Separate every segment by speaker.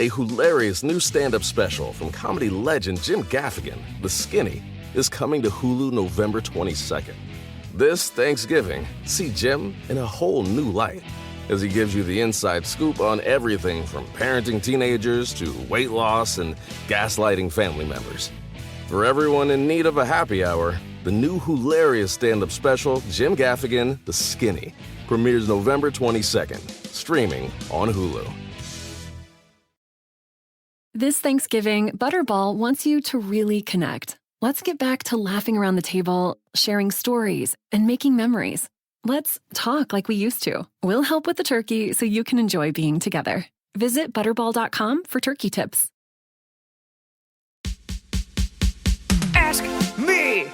Speaker 1: A hilarious new stand-up special from comedy legend Jim Gaffigan, The Skinny, is coming to Hulu November 22nd. This Thanksgiving, see Jim in a whole new light as he gives you the inside scoop on everything from parenting teenagers to weight loss and gaslighting family members. For everyone in need of a happy hour, the new hilarious stand-up special, Jim Gaffigan, The Skinny, premieres November 22nd, streaming on Hulu.
Speaker 2: This Thanksgiving, Butterball wants you to really connect. Let's get back to laughing around the table, sharing stories, and making memories. Let's talk like we used to. We'll help with the turkey so you can enjoy being together. Visit Butterball.com for turkey tips.
Speaker 3: Ask me,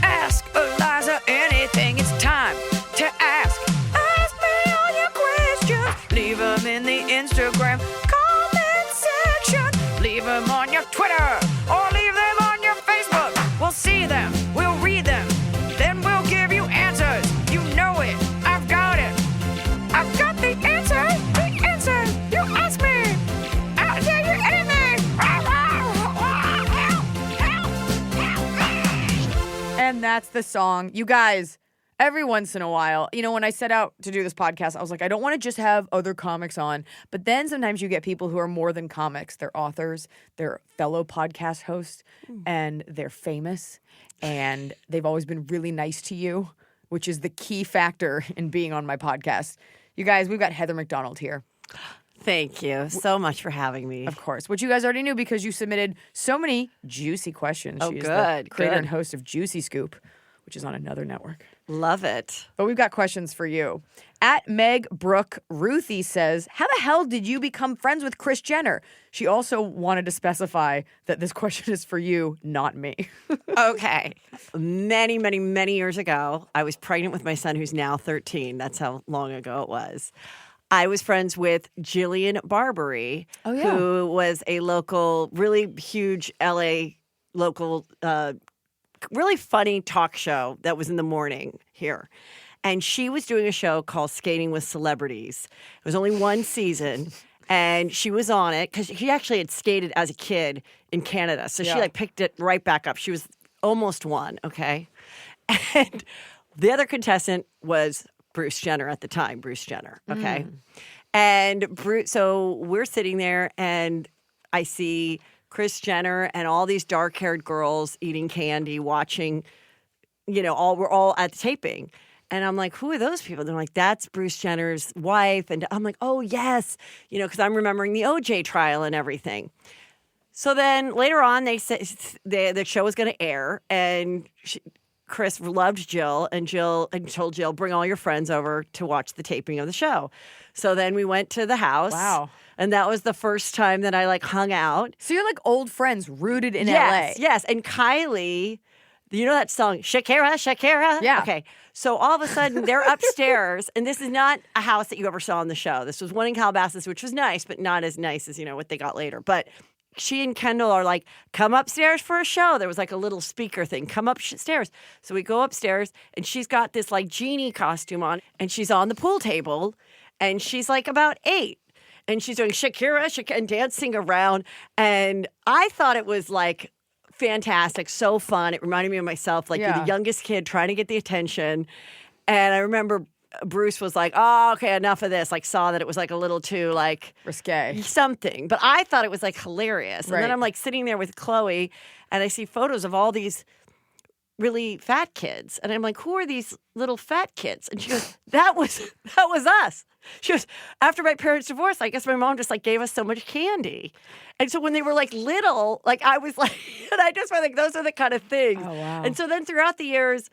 Speaker 3: ask Eliza anything. It's time to ask. Ask me all your questions. Leave them in the Instagram comment section. Leave them on your Twitter or leave them on your Facebook. We'll see them, we'll read them, then we'll give you answers. You know it, I've got it. I've got the answer, the answer. You ask me, I'll tell you anything. And that's the song. You guys, every once in a while, when I set out to do this podcast, I was like, I don't want to just have other comics on. But then sometimes you get people who are more than comics. They're authors, they're fellow podcast hosts, and they're famous. And they've always been really nice to you, which is the key factor in being on my podcast. You guys, we've got Heather McDonald here.
Speaker 4: Thank you so much for having me.
Speaker 3: Of course, which you guys already knew because you submitted so many juicy questions.
Speaker 4: Oh,
Speaker 3: She's
Speaker 4: good,
Speaker 3: the creator
Speaker 4: good.
Speaker 3: and host of Juicy Scoop, which is on another network.
Speaker 4: Love it.
Speaker 3: But we've got questions for you. At Meg Brooke Ruthie says, how the hell did you become friends with Kris Jenner? She also wanted to specify that this question is for you, not me.
Speaker 4: Okay. Many, many, many years ago, I was pregnant with my son who's now 13. That's how long ago it was. I was friends with Jillian Barbary, who was a local, really huge LA local, really funny talk show that was in the morning here. And she was doing a show called Skating with Celebrities. It was only one season. And she was on it because she actually had skated as a kid in Canada. So she picked it right back up. She was almost one, okay? And the other contestant was Bruce Jenner at the time, Bruce Jenner, okay? And so we're sitting there and I see Kris Jenner and all these dark-haired girls eating candy, watching, we're all at the taping. And I'm like, who are those people? They're like, that's Bruce Jenner's wife. And I'm like, oh, yes, because I'm remembering the OJ trial and everything. So then later on, they said the show was going to air, and Kris loved Jill, and told Jill, bring all your friends over to watch the taping of the show. So then we went to the house.
Speaker 3: Wow.
Speaker 4: And that was the first time that I hung out.
Speaker 3: So you're like old friends rooted in
Speaker 4: Yes,
Speaker 3: LA.
Speaker 4: yes. And Kylie, you know that song, Shakira, Shakira?
Speaker 3: Yeah.
Speaker 4: Okay. So all of a sudden they're upstairs, and this is not a house that you ever saw on the show. This was one in Calabasas, which was nice, but not as nice as, what they got later. But she and Kendall are like, come upstairs for a show. There was a little speaker thing. Come upstairs. So we go upstairs, and she's got this genie costume on, and she's on the pool table, and she's about 8. And she's doing Shakira, Shakira, and dancing around. And I thought it was fantastic, so fun. It reminded me of myself, you're the youngest kid trying to get the attention. And I remember Bruce was like, oh, okay, enough of this. Saw that it was a little too
Speaker 3: risque.
Speaker 4: Something. But I thought it was hilarious. And
Speaker 3: Right.
Speaker 4: then I'm sitting there with Chloe, and I see photos of all these really fat kids. And I'm like, who are these little fat kids? And she goes, that was us. She goes, after my parents divorced, I guess my mom just gave us so much candy. And so when they were little, I was and I just felt those are the kind of things.
Speaker 3: Oh, wow.
Speaker 4: And so then throughout the years,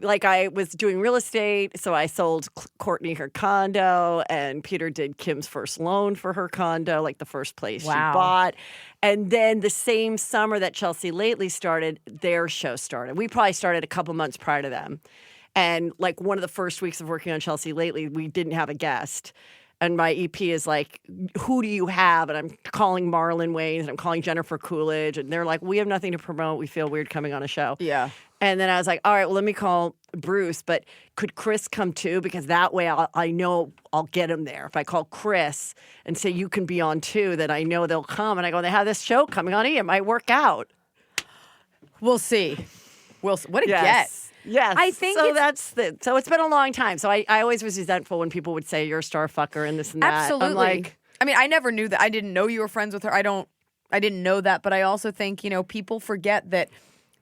Speaker 4: I was doing real estate, so I sold Courtney her condo, and Peter did Kim's first loan for her condo, the first place she bought. And then the same summer that Chelsea Lately started, their show started. We probably started a couple months prior to them. And one of the first weeks of working on Chelsea Lately, we didn't have a guest. And my EP is who do you have? And I'm calling Marlon Wayans, and I'm calling Jennifer Coolidge. And they're like, we have nothing to promote. We feel weird coming on a show.
Speaker 3: Yeah.
Speaker 4: And then I was like, all right, well, let me call Bruce, but could Chris come too? Because that way I know I'll get him there. If I call Chris and say, you can be on too, then I know they'll come. And I go, they have this show coming on. It might work out.
Speaker 3: We'll see. What a
Speaker 4: Yes.
Speaker 3: get.
Speaker 4: Yes.
Speaker 3: I think
Speaker 4: so it's been a long time. So I always was resentful when people would say you're a star fucker and this and that.
Speaker 3: Absolutely.
Speaker 4: I'm like,
Speaker 3: I mean, I never knew that. I didn't know you were friends with her. I didn't know that, but I also think, people forget that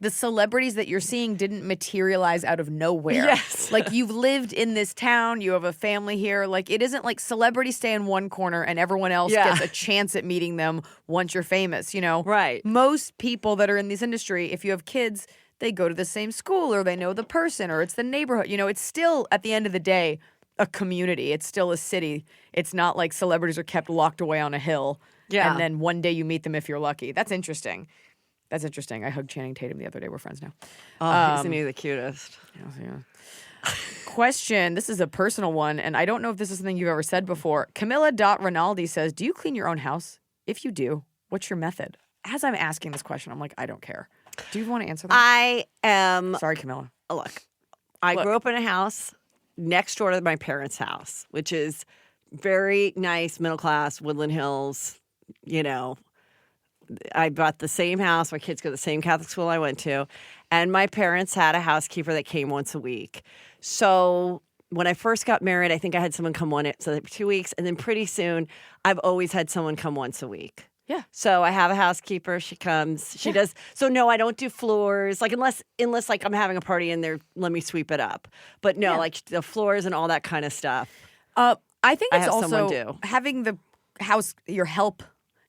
Speaker 3: the celebrities that you're seeing didn't materialize out of nowhere.
Speaker 4: Yes.
Speaker 3: Like, you've lived in this town, you have a family here. Like, it isn't like celebrities stay in one corner and everyone else gets a chance at meeting them once you're famous,
Speaker 4: Right.
Speaker 3: Most people that are in this industry, if you have kids, they go to the same school or they know the person or it's the neighborhood. It's still, at the end of the day, a community. It's still a city. It's not like celebrities are kept locked away on a hill.
Speaker 4: Yeah.
Speaker 3: And then one day you meet them if you're lucky. That's interesting. I hugged Channing Tatum the other day. We're friends now.
Speaker 4: oh, isn't he the cutest?
Speaker 3: Yeah. Question. This is a personal one, and I don't know if this is something you've ever said before. Camilla.Rinaldi says, do you clean your own house? If you do, what's your method? As I'm asking this question, I'm like, I don't care. Do you want to answer that?
Speaker 4: I am.
Speaker 3: Sorry, Camilla.
Speaker 4: Look, I grew up in a house next door to my parents' house, which is very nice, middle class, Woodland Hills. I bought the same house. My kids go to the same Catholic school I went to. And my parents had a housekeeper that came once a week. So when I first got married, I think I had someone come 2 weeks. And then pretty soon, I've always had someone come once a week.
Speaker 3: Yeah.
Speaker 4: So I have a housekeeper. She comes. She does. So no, I don't do floors. Like unless like I'm having a party and they're let me sweep it up. But no, like the floors and all that kind of stuff.
Speaker 3: I think it's
Speaker 4: have
Speaker 3: also
Speaker 4: someone do.
Speaker 3: having the house, your help.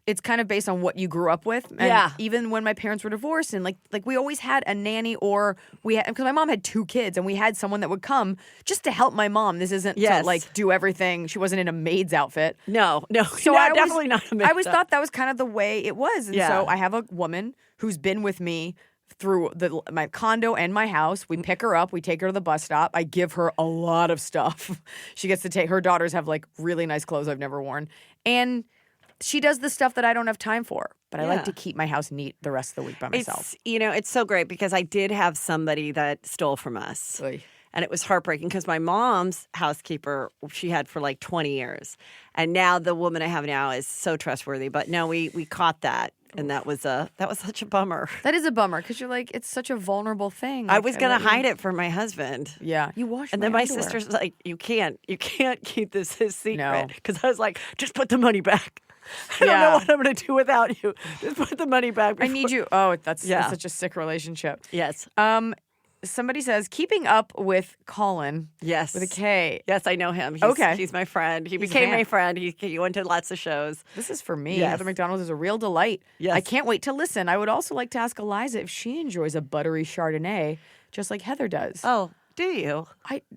Speaker 3: It's kind of based on what you grew up with. And
Speaker 4: Yeah.
Speaker 3: even when my parents were divorced and like we always had a nanny or because my mom had 2 kids and we had someone that would come just to help my mom. This isn't to like do everything. She wasn't in a maid's outfit.
Speaker 4: No.
Speaker 3: So
Speaker 4: definitely not a maid.
Speaker 3: I always thought that was kind of the way it was. And so I have a woman who's been with me through my condo and my house. We pick her up. We take her to the bus stop. I give her a lot of stuff. She gets to take, her daughters have like really nice clothes I've never worn. And she does the stuff that I don't have time for, but I like to keep my house neat the rest of the week by myself.
Speaker 4: It's so great because I did have somebody that stole from us.
Speaker 3: Oy.
Speaker 4: And it was heartbreaking because my mom's housekeeper, she had for like 20 years. And now the woman I have now is so trustworthy. But no, we caught that. And that was such a bummer.
Speaker 3: That is a bummer because you're like, it's such a vulnerable thing.
Speaker 4: I was going to hide it from my husband.
Speaker 3: Yeah. You wash
Speaker 4: And
Speaker 3: my
Speaker 4: then my
Speaker 3: underwear.
Speaker 4: sister's like, you can't keep this his secret.
Speaker 3: No.
Speaker 4: Because I was like, just put the money back. I don't know what I'm going to do without you. Just put the money back.
Speaker 3: I need you. Oh, that's such a sick relationship.
Speaker 4: Yes.
Speaker 3: Somebody says, keeping up with Colin.
Speaker 4: Yes.
Speaker 3: With a K.
Speaker 4: Yes, I know him. He's my friend. He became my friend. He went to lots of shows.
Speaker 3: This is for me.
Speaker 4: Yes.
Speaker 3: Heather McDonald is a real delight.
Speaker 4: Yes.
Speaker 3: I can't wait to listen. I would also like to ask Eliza if she enjoys a buttery Chardonnay, just like Heather does.
Speaker 4: Oh, do you?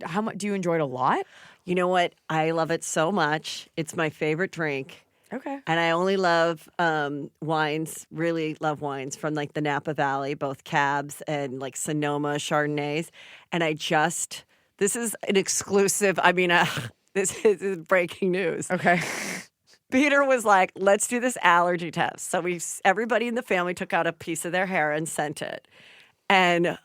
Speaker 3: How much do you enjoy it a lot?
Speaker 4: You know what? I love it so much. It's my favorite drink.
Speaker 3: Okay.
Speaker 4: And I only love wines, really love wines from like the Napa Valley, both Cabs and like Sonoma Chardonnays. And this is an exclusive. I mean, this is breaking news.
Speaker 3: Okay.
Speaker 4: Peter was like, let's do this allergy test. So everybody in the family took out a piece of their hair and sent it. And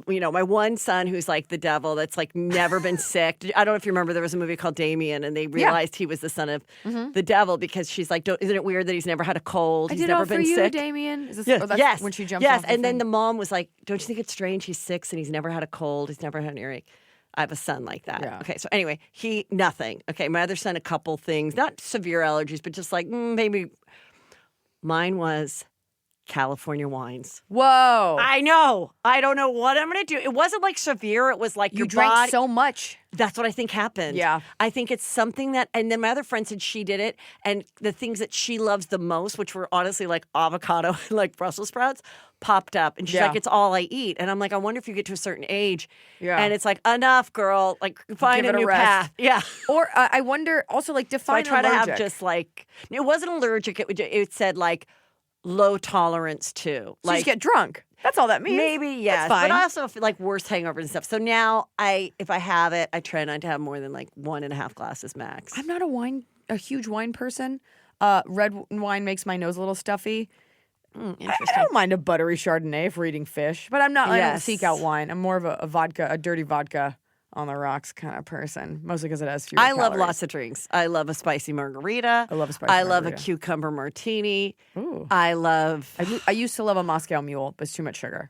Speaker 4: my one son who's like the devil that's like never been sick. I don't know if you remember there was a movie called Damien and they realized he was the son of the devil because she's like, isn't it weird that he's never had a cold? He's never been sick.
Speaker 3: Damien. Is this,
Speaker 4: Yes.
Speaker 3: When she jumps
Speaker 4: Yes.
Speaker 3: off
Speaker 4: And then the mom was like, don't you think it's strange? He's 6 and he's never had a cold. He's never had an earache. I have a son like that.
Speaker 3: Yeah.
Speaker 4: Okay. So anyway, nothing. Okay. My other son, a couple things, not severe allergies, but just like maybe mine was California wines.
Speaker 3: Whoa.
Speaker 4: I know. I don't know what I'm going to do. It wasn't like severe. It was like
Speaker 3: You
Speaker 4: your
Speaker 3: drank
Speaker 4: body.
Speaker 3: so much.
Speaker 4: That's what I think happened.
Speaker 3: Yeah.
Speaker 4: I think it's something that, and then my other friend said she did it, and the things that she loves the most, which were honestly like avocado and like Brussels sprouts, popped up. And she's like, it's all I eat. And I'm like, I wonder if you get to a certain age.
Speaker 3: Yeah.
Speaker 4: And it's like, enough, girl. Like, find
Speaker 3: Give
Speaker 4: a
Speaker 3: it a
Speaker 4: new
Speaker 3: rest.
Speaker 4: path. Yeah.
Speaker 3: Or I wonder also like
Speaker 4: So I
Speaker 3: define
Speaker 4: try to
Speaker 3: allergic.
Speaker 4: have just like, it wasn't allergic. It said like low tolerance too.
Speaker 3: So you
Speaker 4: Like,
Speaker 3: just get drunk. That's all that means.
Speaker 4: maybe, yes.
Speaker 3: That's fine.
Speaker 4: But I also feel like worse hangovers and stuff. So now if I have it, I try not to have more than like 1.5 glasses max.
Speaker 3: I'm not a huge wine person. Red wine makes my nose a little stuffy.
Speaker 5: I
Speaker 4: Interesting.
Speaker 5: don't mind a buttery Chardonnay if we're eating fish, but I'm not. I don't
Speaker 4: Yes.
Speaker 5: seek out wine. I'm more of a vodka, a dirty vodka on the rocks kind of person, mostly because it has fewer
Speaker 4: I
Speaker 5: calories.
Speaker 4: love lots of drinks. I love a spicy margarita.
Speaker 5: I love a spicy
Speaker 4: I love a
Speaker 5: margarita.
Speaker 4: cucumber martini.
Speaker 5: Ooh.
Speaker 4: I love.
Speaker 5: I used to love a Moscow Mule, but it's too much sugar.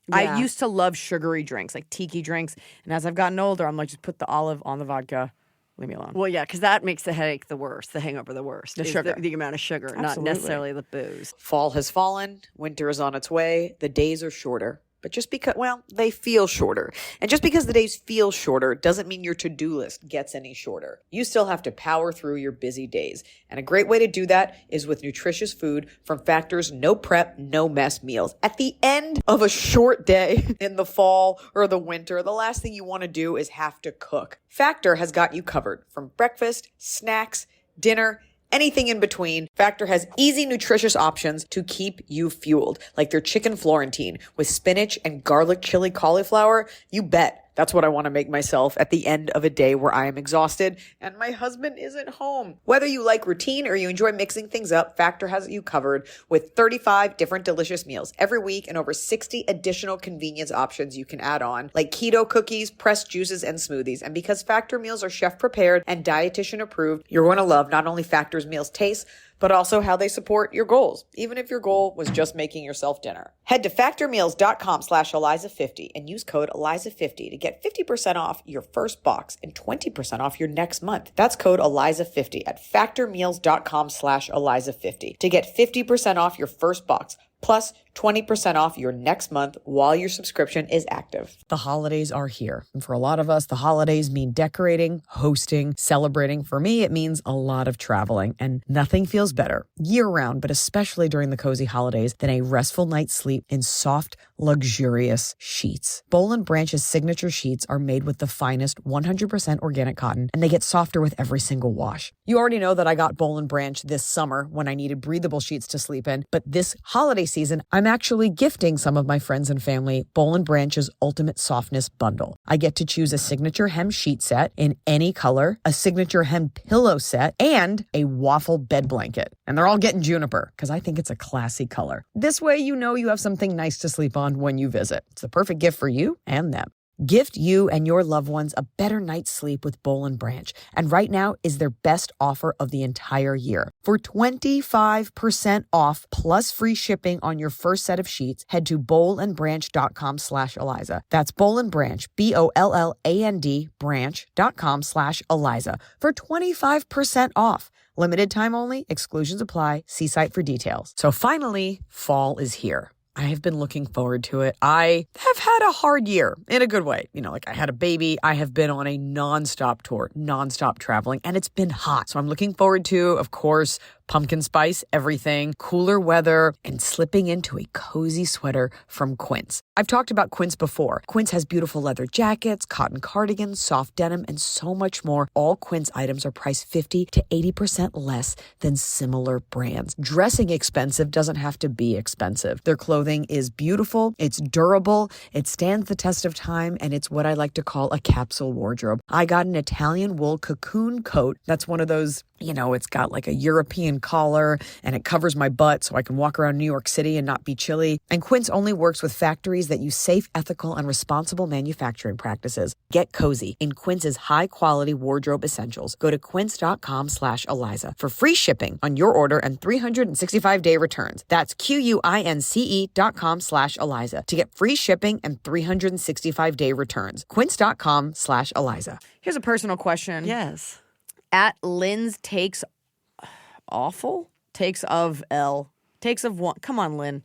Speaker 4: Yeah.
Speaker 5: I used to love sugary drinks, like tiki drinks. And as I've gotten older, I'm like, just put the olive on the vodka. Leave me alone.
Speaker 4: Well, yeah, because that makes the headache the worst, the hangover the worst.
Speaker 5: The
Speaker 4: is
Speaker 5: sugar.
Speaker 4: The amount of sugar, not
Speaker 5: Absolutely.
Speaker 4: necessarily the booze.
Speaker 6: Fall has fallen, winter is on its way, the days are shorter. But just because, well, they feel shorter. And just because the days feel shorter doesn't mean your to-do list gets any shorter. You still have to power through your busy days. And a great way to do that is with nutritious food from Factor's no prep, no mess meals. At the end of a short day in the fall or the winter, the last thing you want to do is have to cook. Factor has got you covered from breakfast, snacks, dinner, anything in between. Factor has easy, nutritious options to keep you fueled, like their chicken Florentine with spinach and garlic chili cauliflower. You bet. That's what I want to make myself at the end of a day where I am exhausted and my husband isn't home. Whether you like routine or you enjoy mixing things up, Factor has you covered with 35 different delicious meals every week and over 60 additional convenience options you can add on, like keto cookies, pressed juices, and smoothies. And because Factor meals are chef prepared and dietitian approved, you're going to love not only Factor's meals taste, but also how they support your goals, even if your goal was just making yourself dinner. Head to factormeals.com/Eliza50 and use code Eliza50 to get 50% off your first box and 20% off your next month. That's code Eliza50 at factormeals.com/Eliza50 to get 50% off your first box, plus 20% off your next month while your subscription is active. The holidays are here. And for a lot of us, the holidays mean decorating, hosting, celebrating. For me, it means a lot of traveling. And nothing feels better year-round, but especially during the cozy holidays, than a restful night's sleep in soft, luxurious sheets. Boll & Branch's signature sheets are made with the finest 100% organic cotton, and they get softer with every single wash. You already know that I got Boll & Branch this summer when I needed breathable sheets to sleep in, but this holiday season, I'm actually gifting some of my friends and family Boll & Branch's Ultimate Softness Bundle. I get to choose a signature hem sheet set in any color, a signature hem pillow set, and a waffle bed blanket. And they're all getting juniper because I think it's a classy color. This way you know you have something nice to sleep on when you visit. It's the perfect gift for you and them. Gift you and your loved ones a better night's sleep with Boll & Branch. And right now is their best offer of the entire year. For 25% off plus free shipping on your first set of sheets, head to bollandbranch.com/Eliza. That's Boll & Branch, BOLLAND branch.com/Eliza for 25% off. Limited time only. Exclusions apply. See site for details. So finally, fall is here. I have been looking forward to it. I have had a hard year in a good way. You know, like I had a baby. I have been on a nonstop tour, nonstop traveling, and it's been hot. So I'm looking forward to, of course, pumpkin spice, everything, cooler weather, and slipping into a cozy sweater from Quince. I've talked about Quince before. Quince has beautiful leather jackets, cotton cardigans, soft denim, and so much more. All Quince items are priced 50 to 80% less than similar brands. Dressing expensive doesn't have to be expensive. Their clothing is beautiful, it's durable, it stands the test of time, and it's what I like to call a capsule wardrobe. I got an Italian wool cocoon coat. That's one of those, you know, it's got like a European collar and it covers my butt so I can walk around New York City and not be chilly. And Quince only works with factories that use safe, ethical, and responsible manufacturing practices. Get cozy in Quince's high-quality wardrobe essentials. Go to quince.com/Eliza for free shipping on your order and 365-day returns. That's QUINCE.com/Eliza to get free shipping and 365-day returns. Quince.com/Eliza.
Speaker 5: Here's a personal question.
Speaker 4: Yes.
Speaker 5: At Lynn's Takes Awful? Takes of L. Takes of one. Come on, Lynn.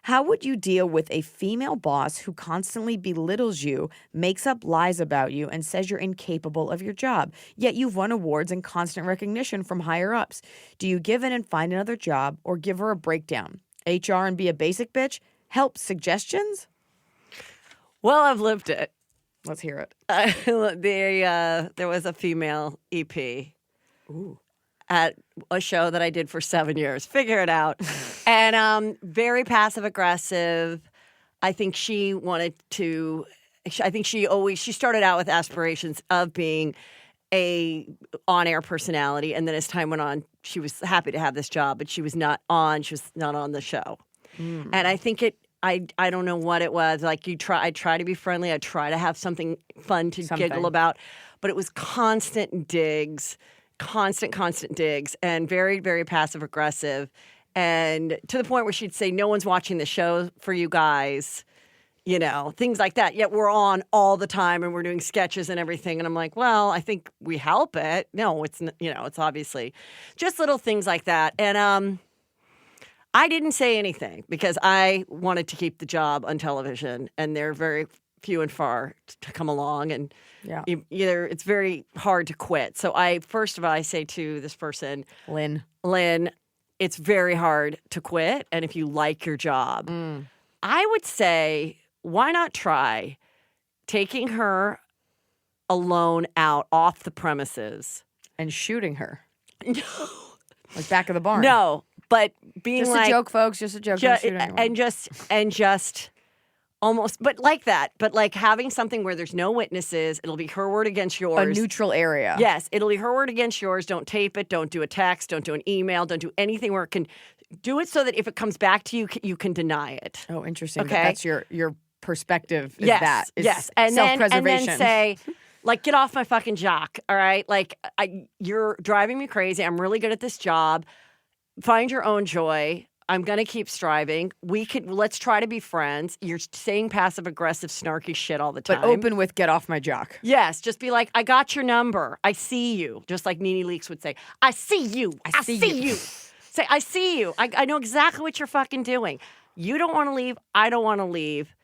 Speaker 5: How would you deal with a female boss who constantly belittles you, makes up lies about you, and says you're incapable of your job, yet you've won awards and constant recognition from higher ups? Do you give in and find another job or give her a breakdown? HR and be a basic bitch? Help suggestions?
Speaker 4: Well, I've lived it.
Speaker 5: Let's hear it.
Speaker 4: There was a female EP at a show that I did for 7 years. Figure it out. And very passive aggressive. I think she wanted to. I think she started out with aspirations of being a on-air personality, and then as time went on, she was happy to have this job, but she was not on the show. And I think I don't know what it was. Like I try to be friendly. I try to have something fun to giggle about, but it was constant digs, and very, very passive aggressive. And to the point where she'd say, no one's watching the show for you guys, things like that. Yet we're on all the time and we're doing sketches and everything. And I'm like, well, I think we help it. No, it's, it's obviously just little things like that. And I didn't say anything because I wanted to keep the job on television, and they're very few and far to come along. And either it's very hard to quit. So first of all, I say to this person, Lynn, it's very hard to quit. And if you like your job, I would say, why not try taking her alone out off the premises
Speaker 5: and shooting her? No. Like back of the barn.
Speaker 4: No, but being
Speaker 5: just
Speaker 4: like...
Speaker 5: Just a joke, folks. Just a joke.
Speaker 4: And just almost... But like that. But like having something where there's no witnesses. It'll be her word against yours.
Speaker 5: A neutral area.
Speaker 4: Yes. It'll be her word against yours. Don't tape it. Don't do a text. Don't do an email. Don't do anything where it can... Do it so that if it comes back to you, you can deny it.
Speaker 5: Oh, interesting.
Speaker 4: Okay?
Speaker 5: That's your perspective. Is
Speaker 4: yes.
Speaker 5: that. Is
Speaker 4: yes. And
Speaker 5: self-preservation.
Speaker 4: And then say... Like, get off my fucking jock, all right? Like, you're driving me crazy. I'm really good at this job. Find your own joy. I'm going to keep striving. Let's try to be friends. You're saying passive-aggressive, snarky shit all the time.
Speaker 5: But open with get off my jock.
Speaker 4: Yes, just be like, I got your number. I see you. Just like Nene Leakes would say, I see you. I see you. Say, I see you. I know exactly what you're fucking doing. You don't want to leave. I don't want to leave.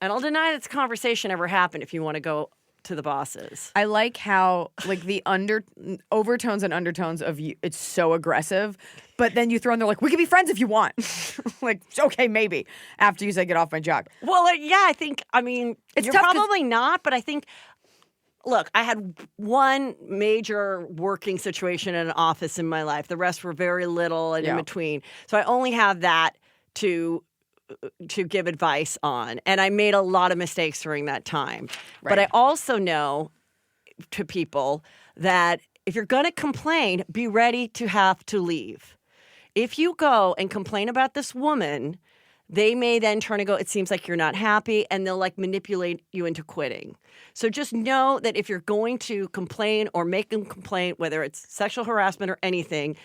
Speaker 4: And I'll deny that this conversation ever happened if you want to go to the bosses.
Speaker 5: I like how, like, the overtones and undertones of you, it's so aggressive, but then you throw in there, like, we can be friends if you want. Like, okay, maybe, after you say get off my jock.
Speaker 4: Well, I think, it's you're probably not, but I think, look, I had one major working situation in an office in my life. The rest were very little and in between. So I only have that to give advice on. And I made a lot of mistakes during that time. Right. But I also know to people that if you're going to complain, be ready to have to leave. If you go and complain about this woman, they may then turn and go, it seems like you're not happy, and they'll like manipulate you into quitting. So just know that if you're going to complain or make a complaint, whether it's sexual harassment or anything,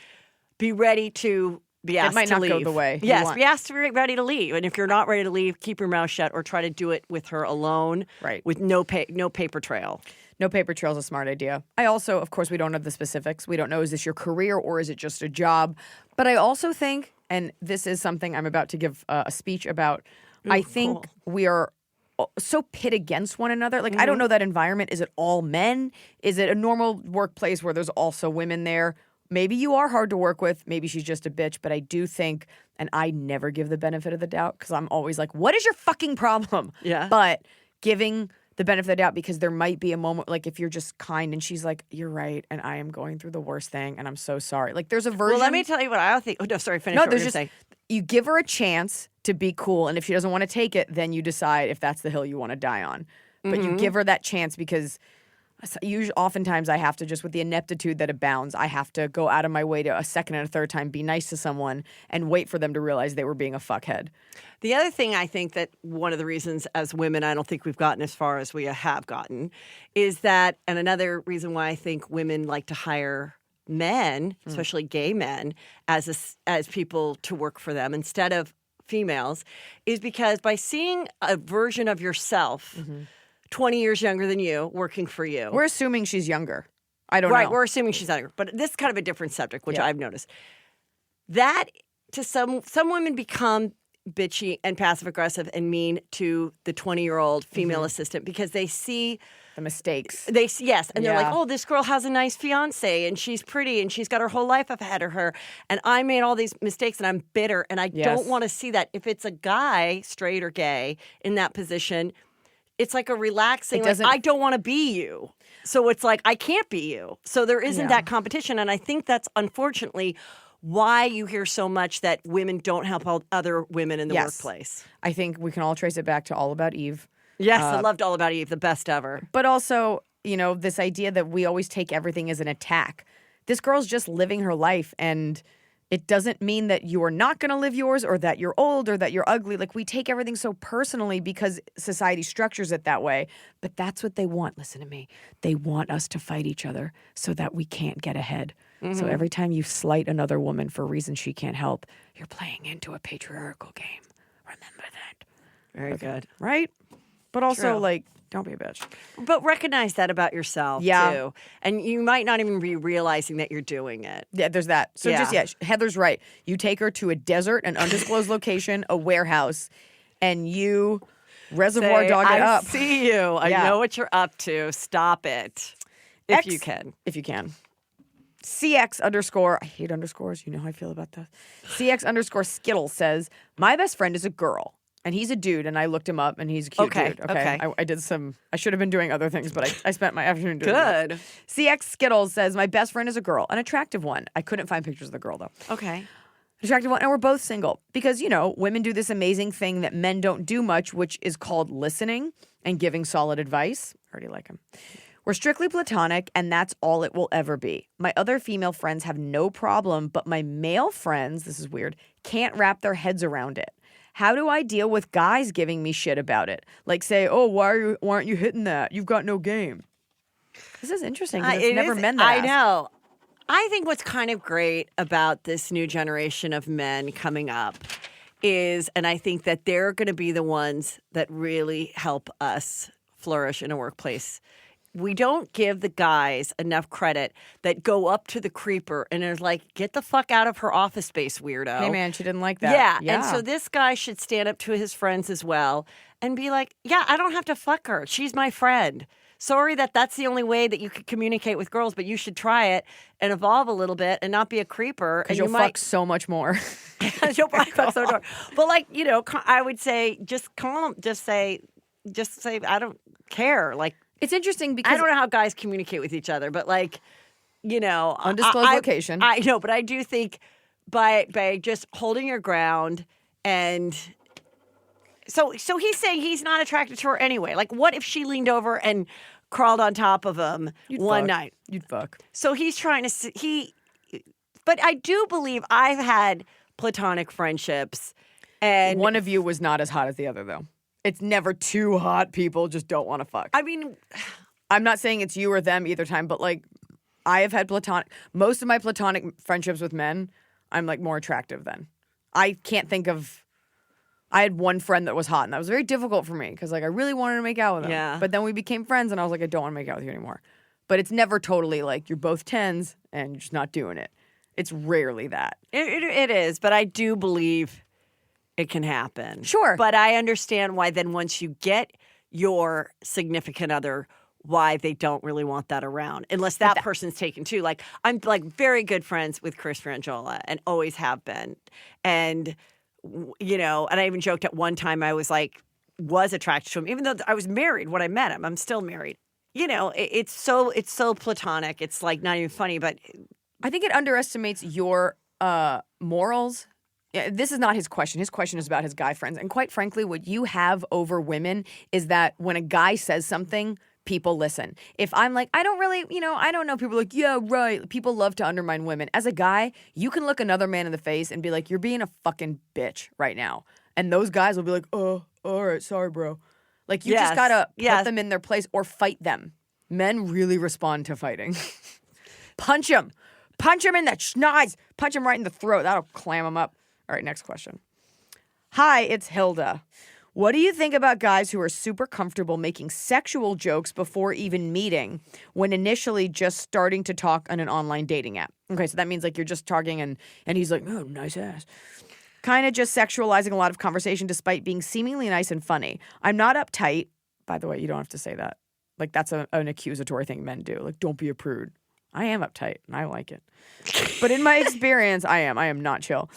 Speaker 4: be ready to be asked to leave. It might not
Speaker 5: go the way you
Speaker 4: Yes,
Speaker 5: want.
Speaker 4: Be asked to be ready to leave. And if you're not ready to leave, keep your mouth shut or try to do it with her alone,
Speaker 5: right? With
Speaker 4: no paper trail.
Speaker 5: No paper trail is a smart idea. I also, of course, we don't know the specifics. We don't know, is this your career or is it just a job? But I also think, and this is something I'm about to give a speech about, I think we are so pit against one another. Like, I don't know that environment. Is it all men? Is it a normal workplace where there's also women there? Maybe you are hard to work with. Maybe she's just a bitch. But I do think, and I never give the benefit of the doubt because I'm always like, what is your fucking problem?
Speaker 4: Yeah.
Speaker 5: But giving the benefit of the doubt because there might be a moment, like if you're just kind and she's like, you're right, and I am going through the worst thing and I'm so sorry. Like there's a version.
Speaker 4: Well, let me tell you what I think. Oh, no, sorry, finish what you're saying.
Speaker 5: You give her a chance to be cool, and if she doesn't want to take it, then you decide if that's the hill you want to die on. But you give her that chance because oftentimes I have to just, with the ineptitude that abounds, I have to go out of my way to a second and a third time be nice to someone and wait for them to realize they were being a fuckhead.
Speaker 4: The other thing I think that one of the reasons as women I don't think we've gotten as far as we have gotten is that, and another reason why I think women like to hire men, especially gay men, as people to work for them instead of females, is because by seeing a version of yourself 20 years younger than you working for you.
Speaker 5: We're assuming she's younger. I don't know.
Speaker 4: Right, we're assuming she's younger. But this is kind of a different subject, which I've noticed. That, to some women become bitchy and passive-aggressive and mean to the 20-year-old female assistant because they see
Speaker 5: the mistakes.
Speaker 4: They're like, oh, this girl has a nice fiance and she's pretty and she's got her whole life ahead of her and I made all these mistakes and I'm bitter and I don't want to see that. If it's a guy, straight or gay, in that position, it's like a relaxing, like, I don't want to be you. So it's like, I can't be you. So there isn't that competition. And I think that's unfortunately why you hear so much that women don't help other women in the workplace.
Speaker 5: I think we can all trace it back to All About Eve.
Speaker 4: Yes, I loved All About Eve, the best ever.
Speaker 5: But also, this idea that we always take everything as an attack. This girl's just living her life, and it doesn't mean that you are not going to live yours or that you're old or that you're ugly. Like, we take everything so personally because society structures it that way. But that's what they want. Listen to me. They want us to fight each other so that we can't get ahead. Mm-hmm. So every time you slight another woman for reasons she can't help, you're playing into a patriarchal game. Remember that.
Speaker 4: Very good.
Speaker 5: Right? But also,
Speaker 4: True.
Speaker 5: Don't be a bitch.
Speaker 4: But recognize that about yourself, too. And you might not even be realizing that you're doing it.
Speaker 5: Yeah, there's that. So Heather's right. You take her to a desert, an undisclosed location, a warehouse, and you reservoir dog it up.
Speaker 4: I see you. I know what you're up to. Stop it. If you can.
Speaker 5: If you can. CX_, I hate underscores. You know how I feel about that. CX_Skittle says, my best friend is a girl. And he's a dude, and I looked him up, and he's a cute dude. Okay. I did I should have been doing other things, but I spent my afternoon doing that.
Speaker 4: Good.
Speaker 5: CX Skittles says, my best friend is a girl, an attractive one. I couldn't find pictures of the girl, though.
Speaker 4: Okay.
Speaker 5: Attractive one, and we're both single. Because, women do this amazing thing that men don't do much, which is called listening and giving solid advice. I already like him. We're strictly platonic, and that's all it will ever be. My other female friends have no problem, but my male friends, this is weird, can't wrap their heads around it. How do I deal with guys giving me shit about it? Like say, oh, why aren't you hitting that? You've got no game. This is interesting because it's never men that
Speaker 4: I know. I think what's kind of great about this new generation of men coming up is, and I think that they're going to be the ones that really help us flourish in a workplace. We don't give the guys enough credit that go up to the creeper and are like, get the fuck out of her office space, weirdo.
Speaker 5: Hey, man, she didn't like that.
Speaker 4: Yeah. And so this guy should stand up to his friends as well and be like, yeah, I don't have to fuck her. She's my friend. Sorry that's the only way that you could communicate with girls, but you should try it and evolve a little bit and not be a creeper.
Speaker 5: Because you'll fuck so much more.
Speaker 4: You'll probably fuck so much more. But I would say just call them, just say, I don't care.
Speaker 5: It's interesting because
Speaker 4: I don't know how guys communicate with each other, but
Speaker 5: undisclosed location.
Speaker 4: I know, but I do think by just holding your ground and so he's saying he's not attracted to her anyway. Like, what if she leaned over and crawled on top of him one night?
Speaker 5: You'd fuck.
Speaker 4: So he's trying to but I do believe I've had platonic friendships, and
Speaker 5: one of you was not as hot as the other, though. It's never too hot. People just don't want to fuck.
Speaker 4: I mean,
Speaker 5: I'm not saying it's you or them either time, but I have had most of my platonic friendships with men, I'm more attractive than. I can't think of, I had one friend that was hot, and that was very difficult for me because I really wanted to make out with him.
Speaker 4: Yeah.
Speaker 5: But then we became friends, and I was like, I don't want to make out with you anymore. But it's never totally you're both 10s and you're just not doing it. It's rarely that.
Speaker 4: It is, but I do believe it can happen.
Speaker 5: Sure.
Speaker 4: But I understand why then once you get your significant other, why they don't really want that around. Unless that person's taken too. I'm very good friends with Chris Frangiola and always have been. And, and I even joked at one time I was attracted to him. Even though I was married when I met him. I'm still married. It's so platonic. It's not even funny, but
Speaker 5: I think it underestimates your morals. Yeah, this is not his question. His question is about his guy friends. And quite frankly, what you have over women is that when a guy says something, people listen. If I'm I don't really, I don't know. People are yeah, right. People love to undermine women. As a guy, you can look another man in the face and be like, you're being a fucking bitch right now. And those guys will be like, oh, all right, sorry, bro. You just got to put them in their place or fight them. Men really respond to fighting. Punch him. Punch him in the schnoz. Punch him right in the throat. That'll clam him up. All right, next question. Hi, it's Hilda. What do you think about guys who are super comfortable making sexual jokes before even meeting when initially just starting to talk on an online dating app? Okay, so that means you're just talking and he's like, oh, nice ass. Kind of just sexualizing a lot of conversation despite being seemingly nice and funny. I'm not uptight. By the way, you don't have to say that. That's an accusatory thing men do. Don't be a prude. I am uptight and I like it. But in my experience, I am not chill.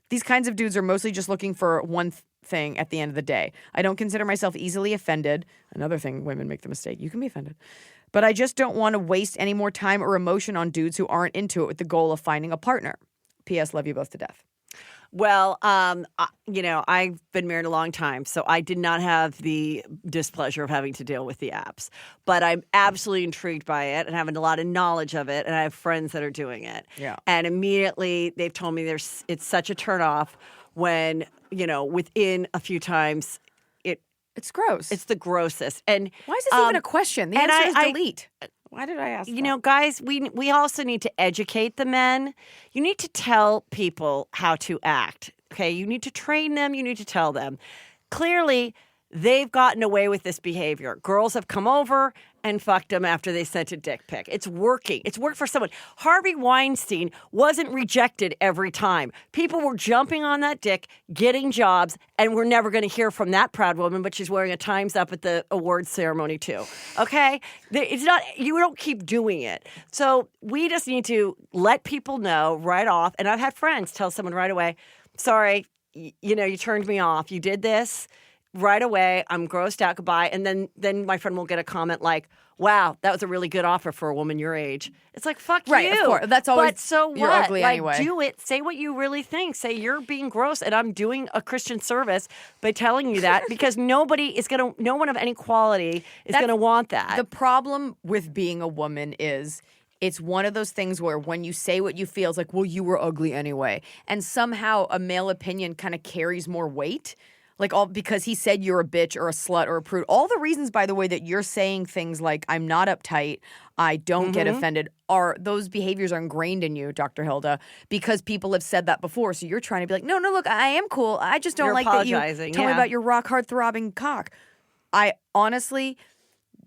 Speaker 5: These kinds of dudes are mostly just looking for one thing at the end of the day. I don't consider myself easily offended. Another thing women make the mistake. You can be offended. But I just don't want to waste any more time or emotion on dudes who aren't into it with the goal of finding a partner. P.S. Love you both to death.
Speaker 4: Well, I've been married a long time, so I did not have the displeasure of having to deal with the apps. But I'm absolutely intrigued by it and having a lot of knowledge of it, and I have friends that are doing it.
Speaker 5: Yeah.
Speaker 4: And immediately they've told me it's such a turnoff when, within a few times
Speaker 5: It's gross.
Speaker 4: it's the grossest. And
Speaker 5: Why is this even a question? The
Speaker 4: and
Speaker 5: answer is
Speaker 4: I-
Speaker 5: delete. Why did I ask that?
Speaker 4: guys, we also need to educate the men. You need to tell people how to act. Okay, you need to train them. You need to tell them. Clearly, they've gotten away with this behavior. Girls have come over and fucked them after they sent a dick pic. It's working. It's worked for someone. Harvey Weinstein wasn't rejected every time. People were jumping on that dick, getting jobs, and we're never going to hear from that proud woman, but she's wearing a Time's Up at the awards ceremony too. Okay? It's not, you don't keep doing it. So we just need to let people know right off. And I've had friends tell someone right away, sorry, you turned me off. You did this. Right away, I'm grossed out, goodbye. And then my friend will get a comment like, wow, that was a really good offer for a woman your age. It's like, fuck
Speaker 5: Right,
Speaker 4: you.
Speaker 5: of course. That's always,
Speaker 4: But so
Speaker 5: you're
Speaker 4: what?
Speaker 5: ugly
Speaker 4: Like,
Speaker 5: anyway.
Speaker 4: do it. Say what you really think. Say you're being gross and I'm doing a Christian service by telling you that because no one of any quality is going to want that.
Speaker 5: The problem with being a woman is it's one of those things where when you say what you feel, it's like, well, you were ugly anyway. And somehow a male opinion kind of carries more weight. Like because he said you're a bitch or a slut or a prude. All the reasons, by the way, that you're saying things like I'm not uptight, I don't get offended, those behaviors are ingrained in you, Dr. Hilda, because people have said that before. So you're trying to be like, no, look, I am cool. I just don't
Speaker 4: You're
Speaker 5: like that you
Speaker 4: apologizing,
Speaker 5: tell me
Speaker 4: yeah.
Speaker 5: about your rock hard throbbing cock. I honestly,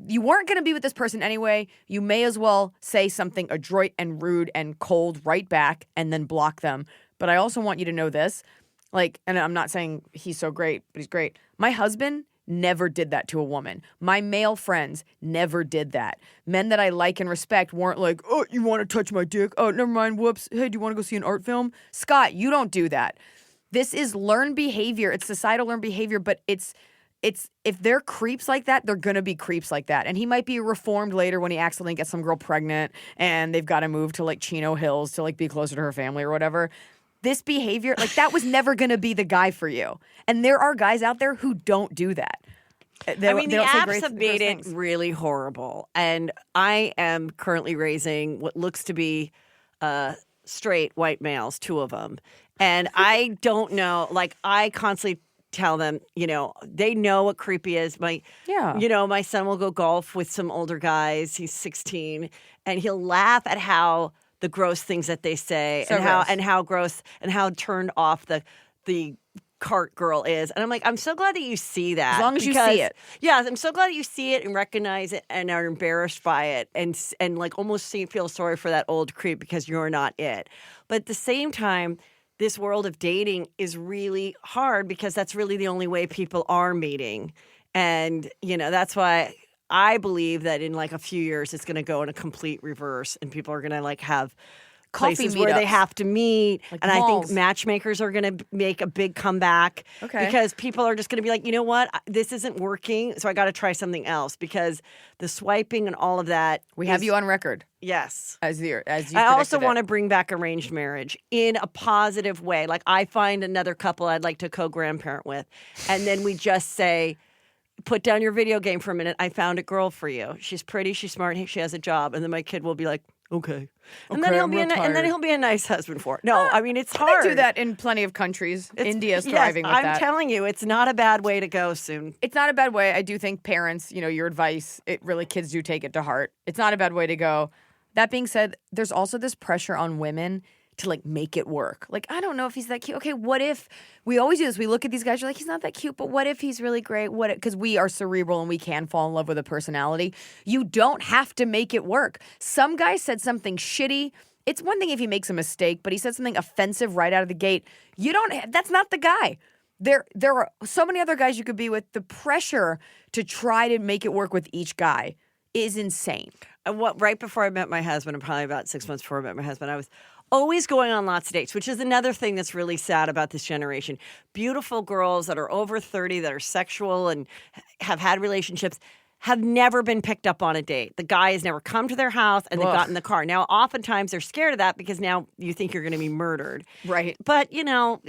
Speaker 5: you weren't going to be with this person anyway. You may as well say something adroit and rude and cold right back and then block them. But I also want you to know this. Like, and I'm not saying he's so great, but he's great. My husband never did that to a woman. My male friends never did that. Men that I like and respect weren't like, oh, you want to touch my dick? Oh, never mind. Whoops. Hey, do you want to go see an art film? Scott, you don't do that. This is learned behavior. It's societal learned behavior, but it's if they're creeps like that, they're going to be creeps like that. And he might be reformed later when he accidentally gets some girl pregnant and they've got to move to like Chino Hills to like be closer to her family or whatever. This behavior, like that was never going to be the guy for you. And there are guys out there who don't do that.
Speaker 4: The apps have made it really horrible. And I am currently raising what looks to be straight white males, 2 of them. And I don't know, like I constantly tell them, they know what creepy is. My son will go golf with some older guys. He's 16 and he'll laugh at how the gross things that they say and how gross and how turned off the cart girl is. And I'm like, I'm so glad that you see that.
Speaker 5: As long as you see it.
Speaker 4: Yeah, I'm so glad that you see it and recognize it and are embarrassed by it and like almost feel sorry for that old creep because you're not it. But at the same time, this world of dating is really hard because that's really the only way people are meeting. And, that's why I believe that in like a few years, it's going to go in a complete reverse and people are going to like have places where they have to meet.
Speaker 5: Like
Speaker 4: and
Speaker 5: malls.
Speaker 4: I think matchmakers are going to make a big comeback because people are just going to be like, you know what? This isn't working. So I got to try something else because the swiping and all of that.
Speaker 5: We have you on record.
Speaker 4: Yes.
Speaker 5: As you
Speaker 4: I also want to bring back arranged marriage in a positive way. Like I find another couple I'd like to co-grandparent with. And then we just say, put down your video game for a minute. I found a girl for you. She's pretty. She's smart. She has a job. And then my kid will be like, okay. And then he'll be a nice husband for it. No, I mean, it's hard.
Speaker 5: They do that in plenty of countries. India's thriving with that.
Speaker 4: I'm telling you, it's not a bad way to go soon.
Speaker 5: It's not a bad way. I do think parents, your advice, kids do take it to heart. It's not a bad way to go. That being said, there's also this pressure on women to like make it work. Like, I don't know if he's that cute. Okay, what if we always do this? We look at these guys, you're like, he's not that cute, but what if he's really great? Because we are cerebral and we can fall in love with a personality. You don't have to make it work. Some guy said something shitty. It's one thing if he makes a mistake, but he said something offensive right out of the gate. That's not the guy. There are so many other guys you could be with. The pressure to try to make it work with each guy is insane.
Speaker 4: Right before I met my husband, and probably about 6 months before I met my husband, I was always going on lots of dates, which is another thing that's really sad about this generation. Beautiful girls that are over 30 that are sexual and have had relationships have never been picked up on a date. The guy has never come to their house and they got in the car. Now, oftentimes they're scared of that because now you think you're going to be murdered.
Speaker 5: Right.
Speaker 4: But,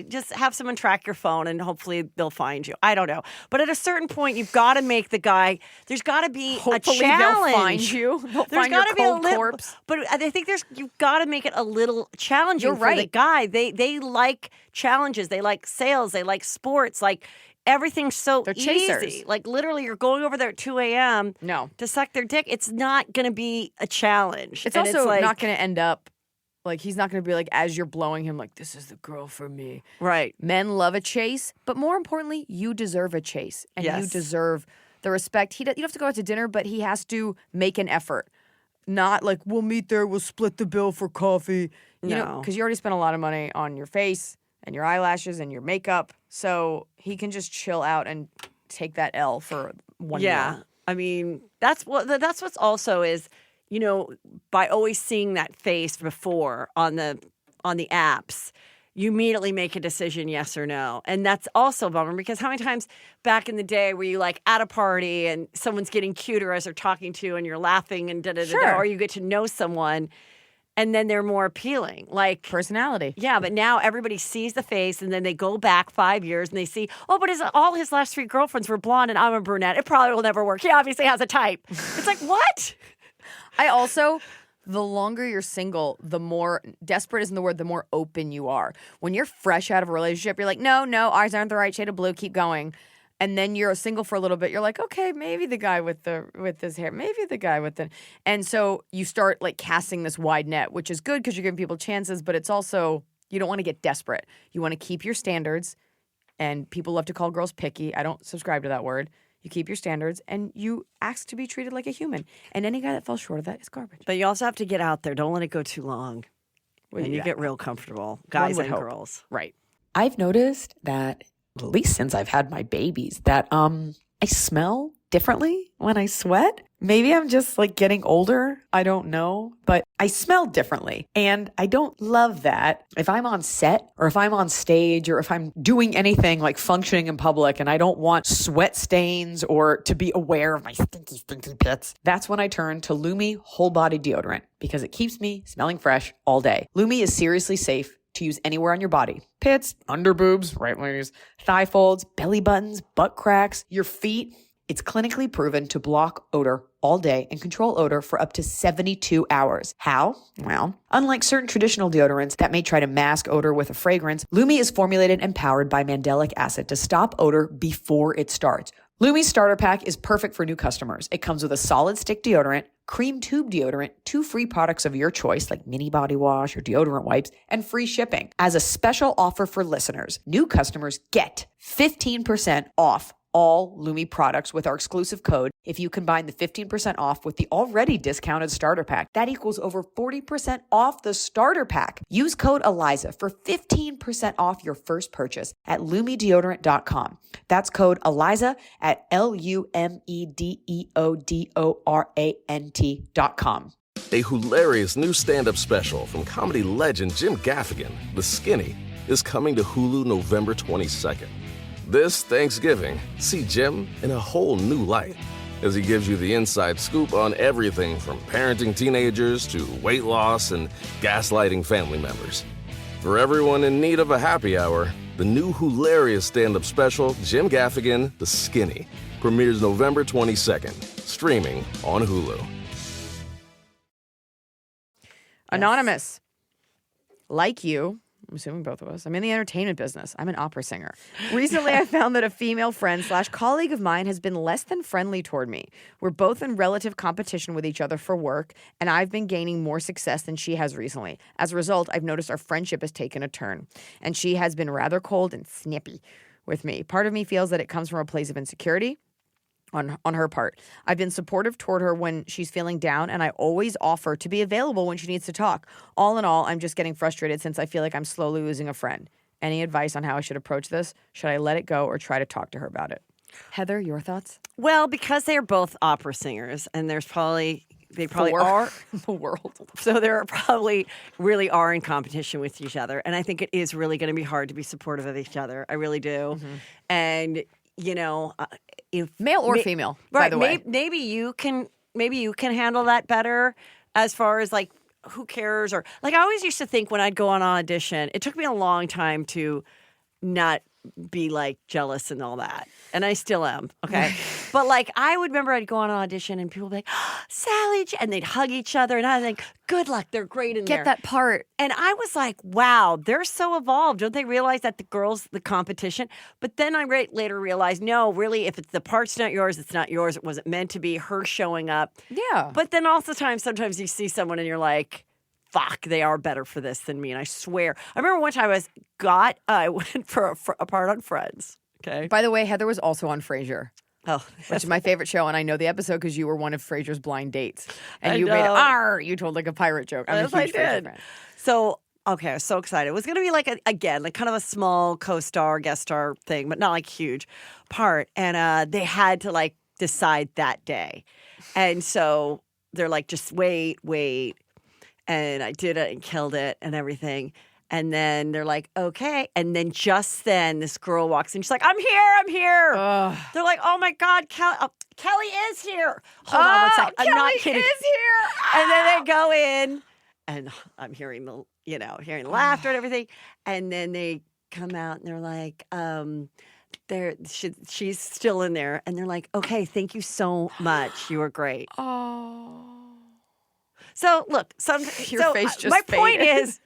Speaker 4: just have someone track your phone and hopefully they'll find you. I don't know. But at a certain point, you've got to make the guy, there's got to be
Speaker 5: Hopefully
Speaker 4: a challenge.
Speaker 5: they'll find you. They'll
Speaker 4: There's
Speaker 5: find your
Speaker 4: gotta be
Speaker 5: cold corpse.
Speaker 4: But I think you've got to make it a little challenging
Speaker 5: You're
Speaker 4: for the
Speaker 5: right.
Speaker 4: guy. They like challenges. They like sales. They like sports. Like, everything's so
Speaker 5: They're
Speaker 4: easy.
Speaker 5: chasers.
Speaker 4: Like, literally, you're going over there at 2 a.m.
Speaker 5: No.
Speaker 4: to suck their dick. It's not going to be a challenge.
Speaker 5: It's
Speaker 4: And
Speaker 5: also
Speaker 4: like,
Speaker 5: not going to end up like he's not going to be like, as you're blowing him, like, this is the girl for me.
Speaker 4: right.
Speaker 5: Men love a chase, but more importantly, you deserve a chase and you
Speaker 4: Yes.
Speaker 5: deserve the respect. You don't have to go out to dinner, but he has to make an effort. Not like, we'll meet there, we'll split the bill for coffee.
Speaker 4: No.
Speaker 5: Because you already spent a lot of money on your face and your eyelashes and your makeup. So he can just chill out and take that L for one
Speaker 4: Yeah.
Speaker 5: meal.
Speaker 4: I mean, that's what's also is, by always seeing that face before on the apps, you immediately make a decision, yes or no. And that's also a bummer because how many times back in the day were you like at a party and someone's getting cuter as they're talking to you and you're laughing and da-da-da-da,
Speaker 5: Sure.
Speaker 4: or you get to know someone and then they're more appealing. Like,
Speaker 5: Personality.
Speaker 4: yeah, but now everybody sees the face and then they go back 5 years and they see, oh, but all his last 3 girlfriends were blonde and I'm a brunette. It probably will never work. He obviously has a type. It's like, what?
Speaker 5: I also, the longer you're single, the more desperate isn't the word, the more open you are. When you're fresh out of a relationship, you're like, no, eyes aren't the right shade of blue, keep going. And then you're single for a little bit, you're like, okay, maybe the guy with his hair, maybe the guy with the, and so you start like casting this wide net, which is good because you're giving people chances, but it's also, you don't want to get desperate. You want to keep your standards, and people love to call girls picky. I don't subscribe to that word. You keep your standards, and you ask to be treated like a human. And any guy that falls short of that is garbage.
Speaker 4: But you also have to get out there. Don't let it go too long. And you get real comfortable, guys
Speaker 5: would
Speaker 4: and
Speaker 5: hope.
Speaker 4: girls.
Speaker 5: Right.
Speaker 6: I've noticed that, at least since I've had my babies, that I smell differently when I sweat. Maybe I'm just like getting older. I don't know, but I smell differently. And I don't love that. If I'm on set or if I'm on stage or if I'm doing anything like functioning in public and I don't want sweat stains or to be aware of my stinky, stinky pits, that's when I turn to Lumi Whole Body Deodorant because it keeps me smelling fresh all day. Lumi is seriously safe to use anywhere on your body. Pits, under boobs, right ladies, thigh folds, belly buttons, butt cracks, your feet. It's clinically proven to block odor all day and control odor for up to 72 hours. How? Well, unlike certain traditional deodorants that may try to mask odor with a fragrance, Lumi is formulated and powered by mandelic acid to stop odor before it starts. Lumi's starter pack is perfect for new customers. It comes with a solid stick deodorant, cream tube deodorant, 2 free products of your choice like mini body wash or deodorant wipes, and free shipping. As a special offer for listeners, new customers get 15% off all Lumi products with our exclusive code. If you combine the 15% off with the already discounted starter pack, that equals over 40% off the starter pack. Use code ELIZA for 15% off your first purchase at LumiDeodorant.com. That's code ELIZA at LumiDeodorant.com.
Speaker 1: A hilarious new stand-up special from comedy legend Jim Gaffigan, The Skinny, is coming to Hulu November 22nd. This Thanksgiving, see Jim in a whole new light as he gives you the inside scoop on everything from parenting teenagers to weight loss and gaslighting family members. For everyone in need of a happy hour, the new hilarious stand-up special, Jim Gaffigan, The Skinny, premieres November 22nd, streaming on Hulu.
Speaker 5: Anonymous. Like you, I'm assuming both of us, I'm in the entertainment business. I'm an opera singer. Recently, I found that a female friend/colleague of mine has been less than friendly toward me. We're both in relative competition with each other for work, and I've been gaining more success than she has recently. As a result, I've noticed our friendship has taken a turn, and she has been rather cold and snippy with me. Part of me feels that it comes from a place of insecurity on her part. I've been supportive toward her when she's feeling down, and I always offer to be available when she needs to talk. All in all, I'm just getting frustrated since I feel like I'm slowly losing a friend. Any advice on how I should approach this? Should I let it go or try to talk to her about it? Heather, your thoughts?
Speaker 4: Well, because they're both opera singers, and they probably
Speaker 5: For
Speaker 4: are
Speaker 5: the world.
Speaker 4: So they're probably really are in competition with each other, and I think it is really going to be hard to be supportive of each other. I really do, and if
Speaker 5: Male or female, by the way.
Speaker 4: Maybe you can handle that better as far as like who cares, or like I always used to think when I'd go on audition, it took me a long time to not be like jealous and all that. And I still am. Okay. But like I would remember I'd go on an audition and people would be like, oh, Sally, and they'd hug each other. And I think, good luck. They're great in there.
Speaker 5: Get that part.
Speaker 4: And I was like, wow, they're so evolved. Don't they realize that the girls, the competition? But then I later realized, no, really, if the part's not yours, it's not yours. It wasn't meant to be her showing up.
Speaker 5: Yeah.
Speaker 4: But then also sometimes you see someone and you're like, fuck, they are better for this than me. And I swear. I remember one time I went for a part on Friends. Okay.
Speaker 5: By the way, Heather was also on Frasier.
Speaker 4: Oh,
Speaker 5: which is my favorite show, and I know the episode because you were one of Frasier's blind dates, and
Speaker 4: I
Speaker 5: you
Speaker 4: know.
Speaker 5: made "arr." You told like a pirate joke. I'm
Speaker 4: Yes,
Speaker 5: a huge
Speaker 4: I
Speaker 5: Frasier
Speaker 4: did.
Speaker 5: fan.
Speaker 4: So okay, I was so excited. It was going to be like like kind of a small co-star, guest star thing, but not like huge part. And they had to like decide that day, and so they're like, just wait. And I did it and killed it and everything. And then they're like, okay. And then just then this girl walks in. She's like, I'm here.
Speaker 5: Ugh.
Speaker 4: They're like, oh my God, Kelly is here. Hold on one second. I'm not kidding.
Speaker 5: Kelly is here.
Speaker 4: And then they go in and I'm hearing hearing laughter and everything. And then they come out and they're like, she's still in there. And they're like, okay, thank you so much. You were great.
Speaker 5: Oh.
Speaker 4: So look,
Speaker 5: Your face just
Speaker 4: my point
Speaker 5: faded.
Speaker 4: is,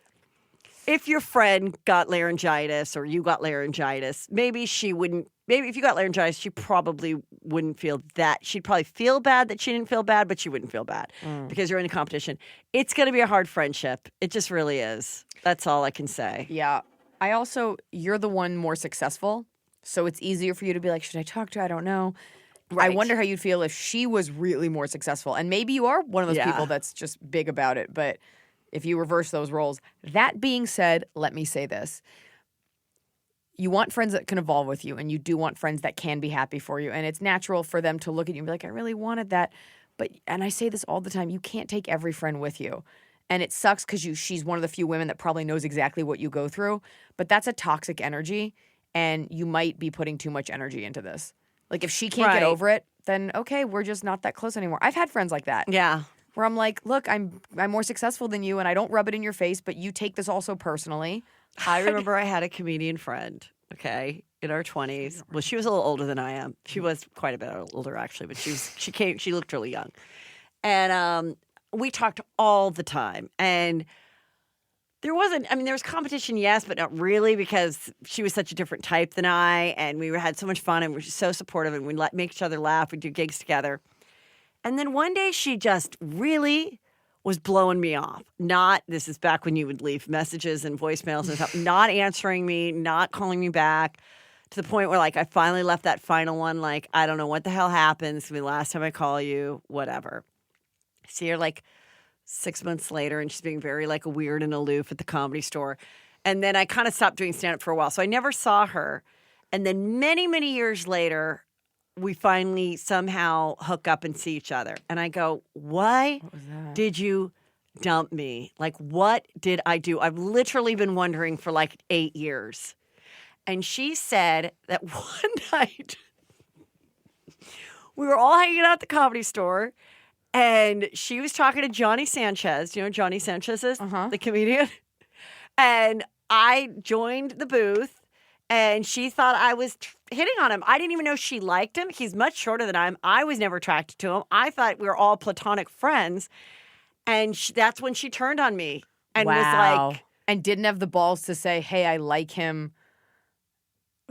Speaker 4: if your friend got laryngitis or you got laryngitis, maybe if you got laryngitis, she probably wouldn't feel that. She'd probably feel bad that she didn't feel bad, but she wouldn't feel bad because you're in a competition. It's going to be a hard friendship. It just really is. That's all I can say.
Speaker 5: Yeah. You're the one more successful, so it's easier for you to be like, should I talk to her? I don't know.
Speaker 4: Right.
Speaker 5: I wonder how you'd feel if she was really more successful. And maybe you are one of those
Speaker 4: Yeah.
Speaker 5: people that's just big about it, but if you reverse those roles. That being said, let me say this. You want friends that can evolve with you, and you do want friends that can be happy for you. And it's natural for them to look at you and be like, I really wanted that. And I say this all the time, you can't take every friend with you. And it sucks because she's one of the few women that probably knows exactly what you go through. But that's a toxic energy, and you might be putting too much energy into this. Like, if she can't get over it, then okay, we're just not that close anymore. I've had friends like that.
Speaker 4: Yeah.
Speaker 5: Where I'm like, look, I'm more successful than you, and I don't rub it in your face, but you take this also personally.
Speaker 4: I remember I had a comedian friend, okay, in our 20s. Well, she was a little older than I am. She was quite a bit older, actually, but she looked really young. And we talked all the time. And there was competition, yes, but not really, because she was such a different type than I, and we had so much fun, and we were so supportive, and we'd make each other laugh. We'd do gigs together. And then one day she just really was blowing me off. This is back when you would leave messages and voicemails and stuff, not answering me, not calling me back, to the point where like I finally left that final one, like, I don't know what the hell happened. This is the last time I call you, whatever. See her like 6 months later, and she's being very like weird and aloof at the Comedy Store. And then I kind of stopped doing stand-up for a while. So I never saw her. And then many, many years later, we finally somehow hook up and see each other. And I go, why did you dump me? Like, what did I do? I've literally been wondering for like 8 years. And she said that one night we were all hanging out at the Comedy Store, and she was talking to Johnny Sanchez. You know who Johnny Sanchez is? The comedian. And I joined the booth. And she thought I was hitting on him. I didn't even know she liked him. He's much shorter than I am. I was never attracted to him. I thought we were all platonic friends. And that's when she turned on me and was like...
Speaker 5: And didn't have the balls to say, hey, I like him.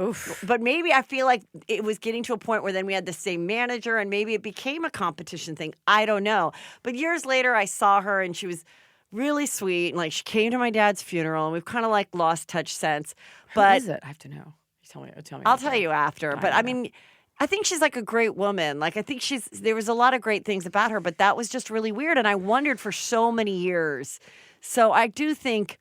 Speaker 5: Oof.
Speaker 4: But maybe I feel like it was getting to a point where then we had the same manager, and maybe it became a competition thing. I don't know. But years later, I saw her, and she was really sweet. And like, she came to my dad's funeral, and we've kind of like lost touch since. But
Speaker 5: Who is it? I have to know. Tell me.
Speaker 4: I'll tell you after. But I mean, I think she's like a great woman. Like, I think there was a lot of great things about her, but that was just really weird. And I wondered for so many years. So I do think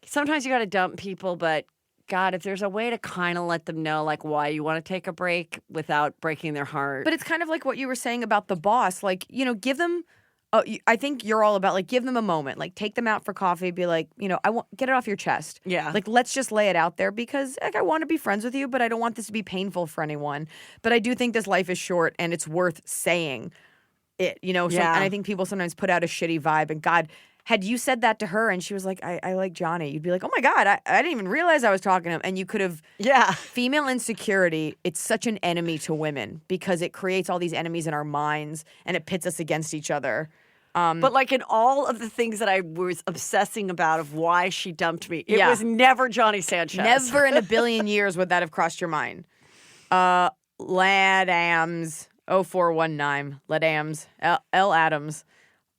Speaker 4: sometimes you got to dump people, but God, if there's a way to kind of let them know like why you want to take a break without breaking their heart.
Speaker 5: But it's kind of like what you were saying about the boss. Like, give them Oh, I think you're all about like give them a moment, like take them out for coffee, be like, I want get it off your chest.
Speaker 4: Yeah.
Speaker 5: Like let's just lay it out there because like I want to be friends with you, but I don't want this to be painful for anyone. But I do think this life is short and it's worth saying it, So,
Speaker 4: Yeah.
Speaker 5: and I think people sometimes put out a shitty vibe. And God, had you said that to her and she was like, I like Johnny, you'd be like, oh my God, I didn't even realize I was talking to him. And you could have.
Speaker 4: Yeah.
Speaker 5: Female insecurity, it's such an enemy to women because it creates all these enemies in our minds and it pits us against each other.
Speaker 4: But like in all of the things that I was obsessing about of why she dumped me, it was never Johnny Sanchez.
Speaker 5: Never in a billion years would that have crossed your mind. Ladams, 0419, Ladams, L. Adams.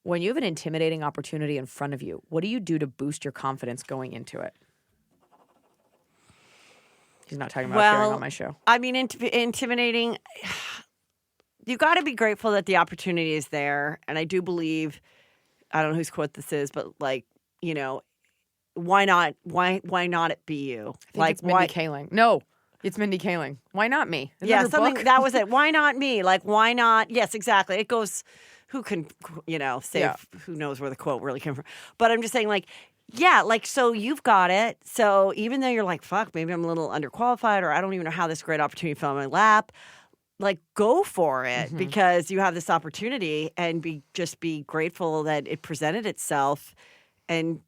Speaker 5: When you have an intimidating opportunity in front of you, what do you do to boost your confidence going into it? He's not talking about appearing on my show.
Speaker 4: I mean, intimidating. You got to be grateful that the opportunity is there. And I do believe, I don't know whose quote this is, but like, why not? Why not it be you?
Speaker 5: I think it's Mindy Kaling. No, it's Mindy Kaling. Why not me? Isn't that her
Speaker 4: something
Speaker 5: book?
Speaker 4: that was it. Why not me? Like, why not? Yes, exactly. It goes. Who can, say? Who knows where the quote really came from? But I'm just saying, like, yeah, like, so you've got it. So even though you're like, fuck, maybe I'm a little underqualified, or I don't even know how this great opportunity fell in my lap. Like, go for it because you have this opportunity, and just be grateful that it presented itself, and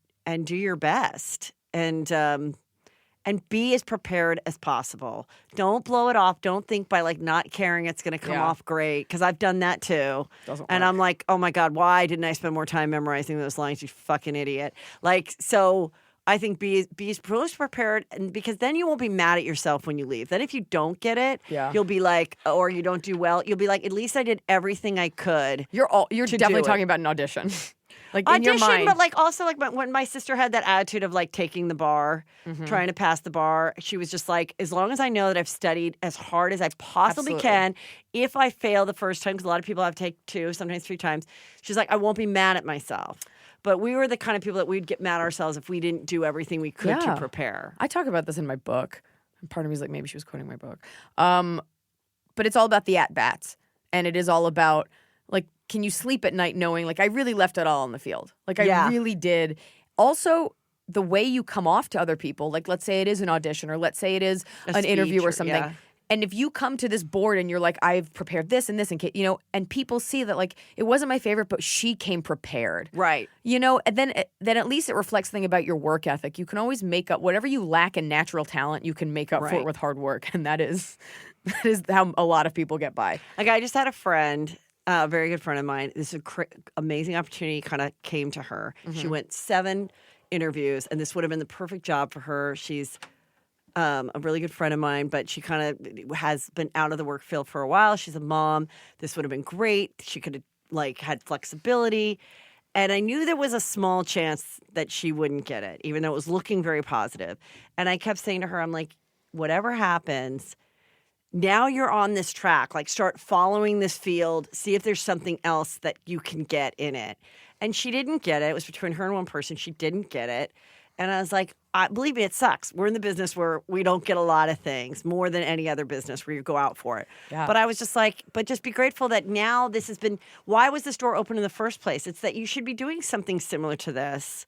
Speaker 4: do your best, and be as prepared as possible. Don't blow it off. Don't think by like not caring it's going to come off great, because I've done that too. And I'm like, oh my God, why didn't I spend more time memorizing those lines? You fucking idiot. Like, so I think be most prepared, and because then you won't be mad at yourself when you leave. Then if you don't get it, you'll be like, or you don't do well, you'll be like, at least I did everything I could.
Speaker 5: You're definitely talking about an audition. Like in
Speaker 4: Audition,
Speaker 5: your mind.
Speaker 4: but like also like when my sister had that attitude of like taking the bar, trying to pass the bar, she was just like, as long as I know that I've studied as hard as I possibly can, if I fail the first time, because a lot of people have to take 2, sometimes 3 times, she's like, I won't be mad at myself. But we were the kind of people that we'd get mad at ourselves if we didn't do everything we could to prepare.
Speaker 5: I talk about this in my book. And part of me is like, maybe she was quoting my book. But it's all about the at-bats. And it is all about, like, can you sleep at night knowing, like, I really left it all on the field? Like, I really did. Also, the way you come off to other people, like, let's say it is an audition or let's say it is an interview or something. Yeah. And if you come to this board and you're like, I've prepared this and this, and and people see that, like, it wasn't my favorite, but she came prepared.
Speaker 4: Right.
Speaker 5: And then at least it reflects something about your work ethic. You can always make up whatever you lack in natural talent, you can make up for it with hard work. And that is how a lot of people get by.
Speaker 4: Like, I just had a friend, a very good friend of mine. This is an amazing opportunity kind of came to her. She went 7 interviews, and this would have been the perfect job for her. She's a really good friend of mine, but she kind of has been out of the work field for a while. She's a mom. This would have been great. She could have had flexibility. And I knew there was a small chance that she wouldn't get it, even though it was looking very positive. And I kept saying to her, I'm like, whatever happens, now you're on this track. Like, start following this field, see if there's something else that you can get in it. And she didn't get it. It was between her and one person. She didn't get it. And I was like, believe me, it sucks. We're in the business where we don't get a lot of things, more than any other business where you go out for it. Yeah. But I was just like, but just be grateful that now this has been, why was this door open in the first place? It's that you should be doing something similar to this,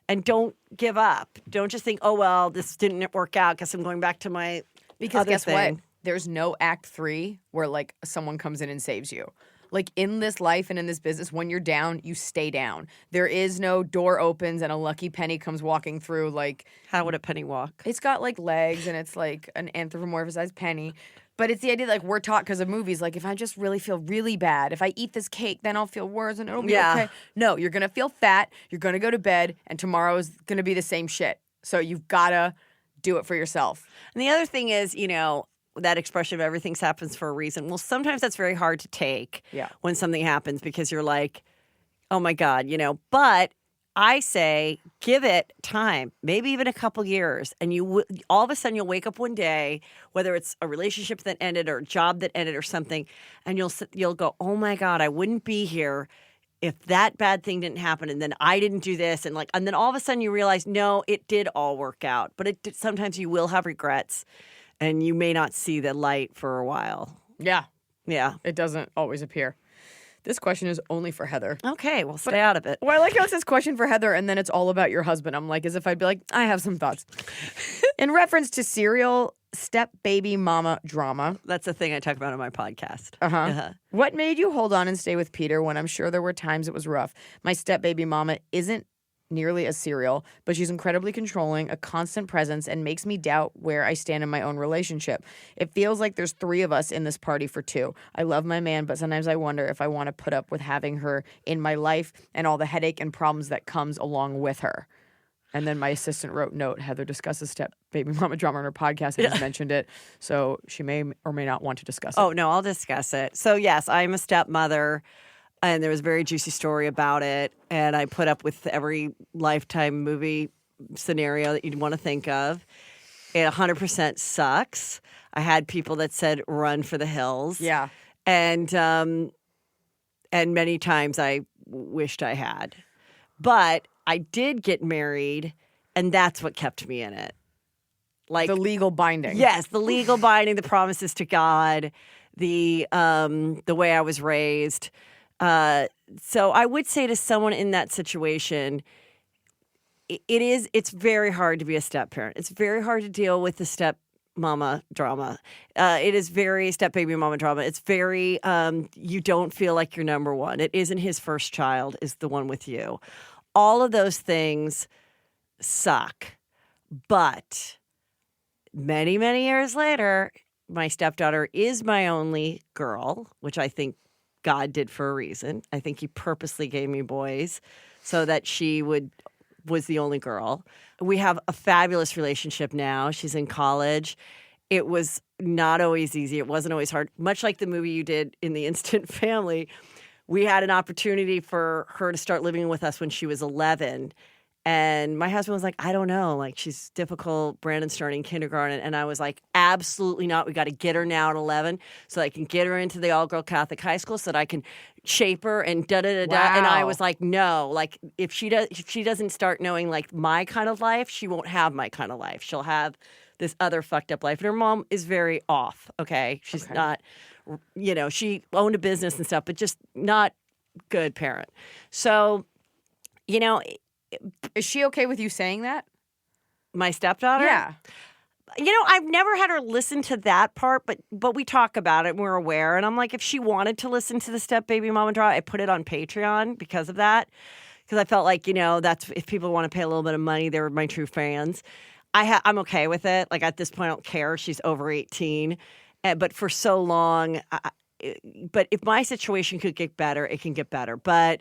Speaker 4: and don't give up. Don't just think, oh, well, this didn't work out because I'm going back to my
Speaker 5: Because
Speaker 4: other
Speaker 5: guess
Speaker 4: thing.
Speaker 5: what? There's no act 3 where, like, someone comes in and saves you. Like, in this life and in this business, when you're down, you stay down. There is no door opens and a lucky penny comes walking through. Like,
Speaker 4: how would a penny walk?
Speaker 5: It's got, like, legs and it's like an anthropomorphized penny. But it's the idea that, like, we're taught because of movies, like, if I just really feel really bad, if I eat this cake, then I'll feel worse and it'll be okay. No, you're going to feel fat, you're going to go to bed, and tomorrow is going to be the same shit. So you've got to do it for yourself.
Speaker 4: And the other thing is, that expression of everything happens for a reason. Well, sometimes that's very hard to take when something happens, because you're like, oh my God, but I say, give it time, maybe even a couple years. And all of a sudden you'll wake up one day, whether it's a relationship that ended or a job that ended or something, and you'll go, oh my God, I wouldn't be here if that bad thing didn't happen, and then I didn't do this, and then all of a sudden you realize, no, it did all work out. But sometimes you will have regrets, and you may not see the light for a while.
Speaker 5: Yeah.
Speaker 4: Yeah.
Speaker 5: It doesn't always appear. This question is only for Heather.
Speaker 4: Okay, well, stay out of it.
Speaker 5: Well, I like how it says question for Heather, and then it's all about your husband. I'm like, as if I'd be like, I have some thoughts. In reference to serial step baby mama drama.
Speaker 4: That's the thing I talk about on my podcast.
Speaker 5: What made you hold on and stay with Peter when I'm sure there were times it was rough? My step baby mama isn't nearly as serial, but she's incredibly controlling, a constant presence, and makes me doubt where I stand in my own relationship. It feels like there's 3 of us in this party for 2. I love my man, but sometimes I wonder if I want to put up with having her in my life and all the headache and problems that comes along with her. And then my assistant wrote, note, Heather discusses step baby mama drama on her podcast and has mentioned it, so she may or may not want to discuss it.
Speaker 4: Oh, no, I'll discuss it. So, yes, I'm a stepmother. And there was a very juicy story about it. And I put up with every Lifetime movie scenario that you'd want to think of. It 100% sucks. I had people that said, run for the hills.
Speaker 5: Yeah.
Speaker 4: And many times I wished I had. But I did get married, and that's what kept me in it. Like
Speaker 5: the legal binding.
Speaker 4: Yes, the legal binding, the promises to God, the way I was raised. So I would say to someone in that situation, it's very hard to be a step parent. It's very hard to deal with the step mama drama. It is very step baby mama drama. It's very, you don't feel like you're number one. It isn't his first child is the one with you. All of those things suck. But many, many years later, my stepdaughter is my only girl, which I think God did for a reason. I think he purposely gave me boys so that she was the only girl. We have a fabulous relationship now. She's in college. It was not always easy. It wasn't always hard. Much like the movie you did in The Instant Family, we had an opportunity for her to start living with us when she was 11. And my husband was like, I don't know. Like, she's difficult. Brandon's starting kindergarten. And I was like, absolutely not. We got to get her now at 11 so I can get her into the all-girl Catholic high school so that I can shape her and da-da-da-da.
Speaker 5: Wow.
Speaker 4: And I was like, no. Like, if she doesn't start knowing, like, my kind of life, she won't have my kind of life. She'll have this other fucked up life. And her mom is very off, okay? She's not, she owned a business and stuff, but just not good parent. So,
Speaker 5: is she okay with you saying that?
Speaker 4: My stepdaughter?
Speaker 5: Yeah.
Speaker 4: I've never had her listen to that part, but we talk about it and we're aware. And I'm like, if she wanted to listen to the step baby mama drama, I put it on Patreon because of that. Because I felt like, that's if people want to pay a little bit of money, they're my true fans. I'm okay with it. Like at this point, I don't care. She's over 18. But for so long, but if my situation could get better, it can get better. But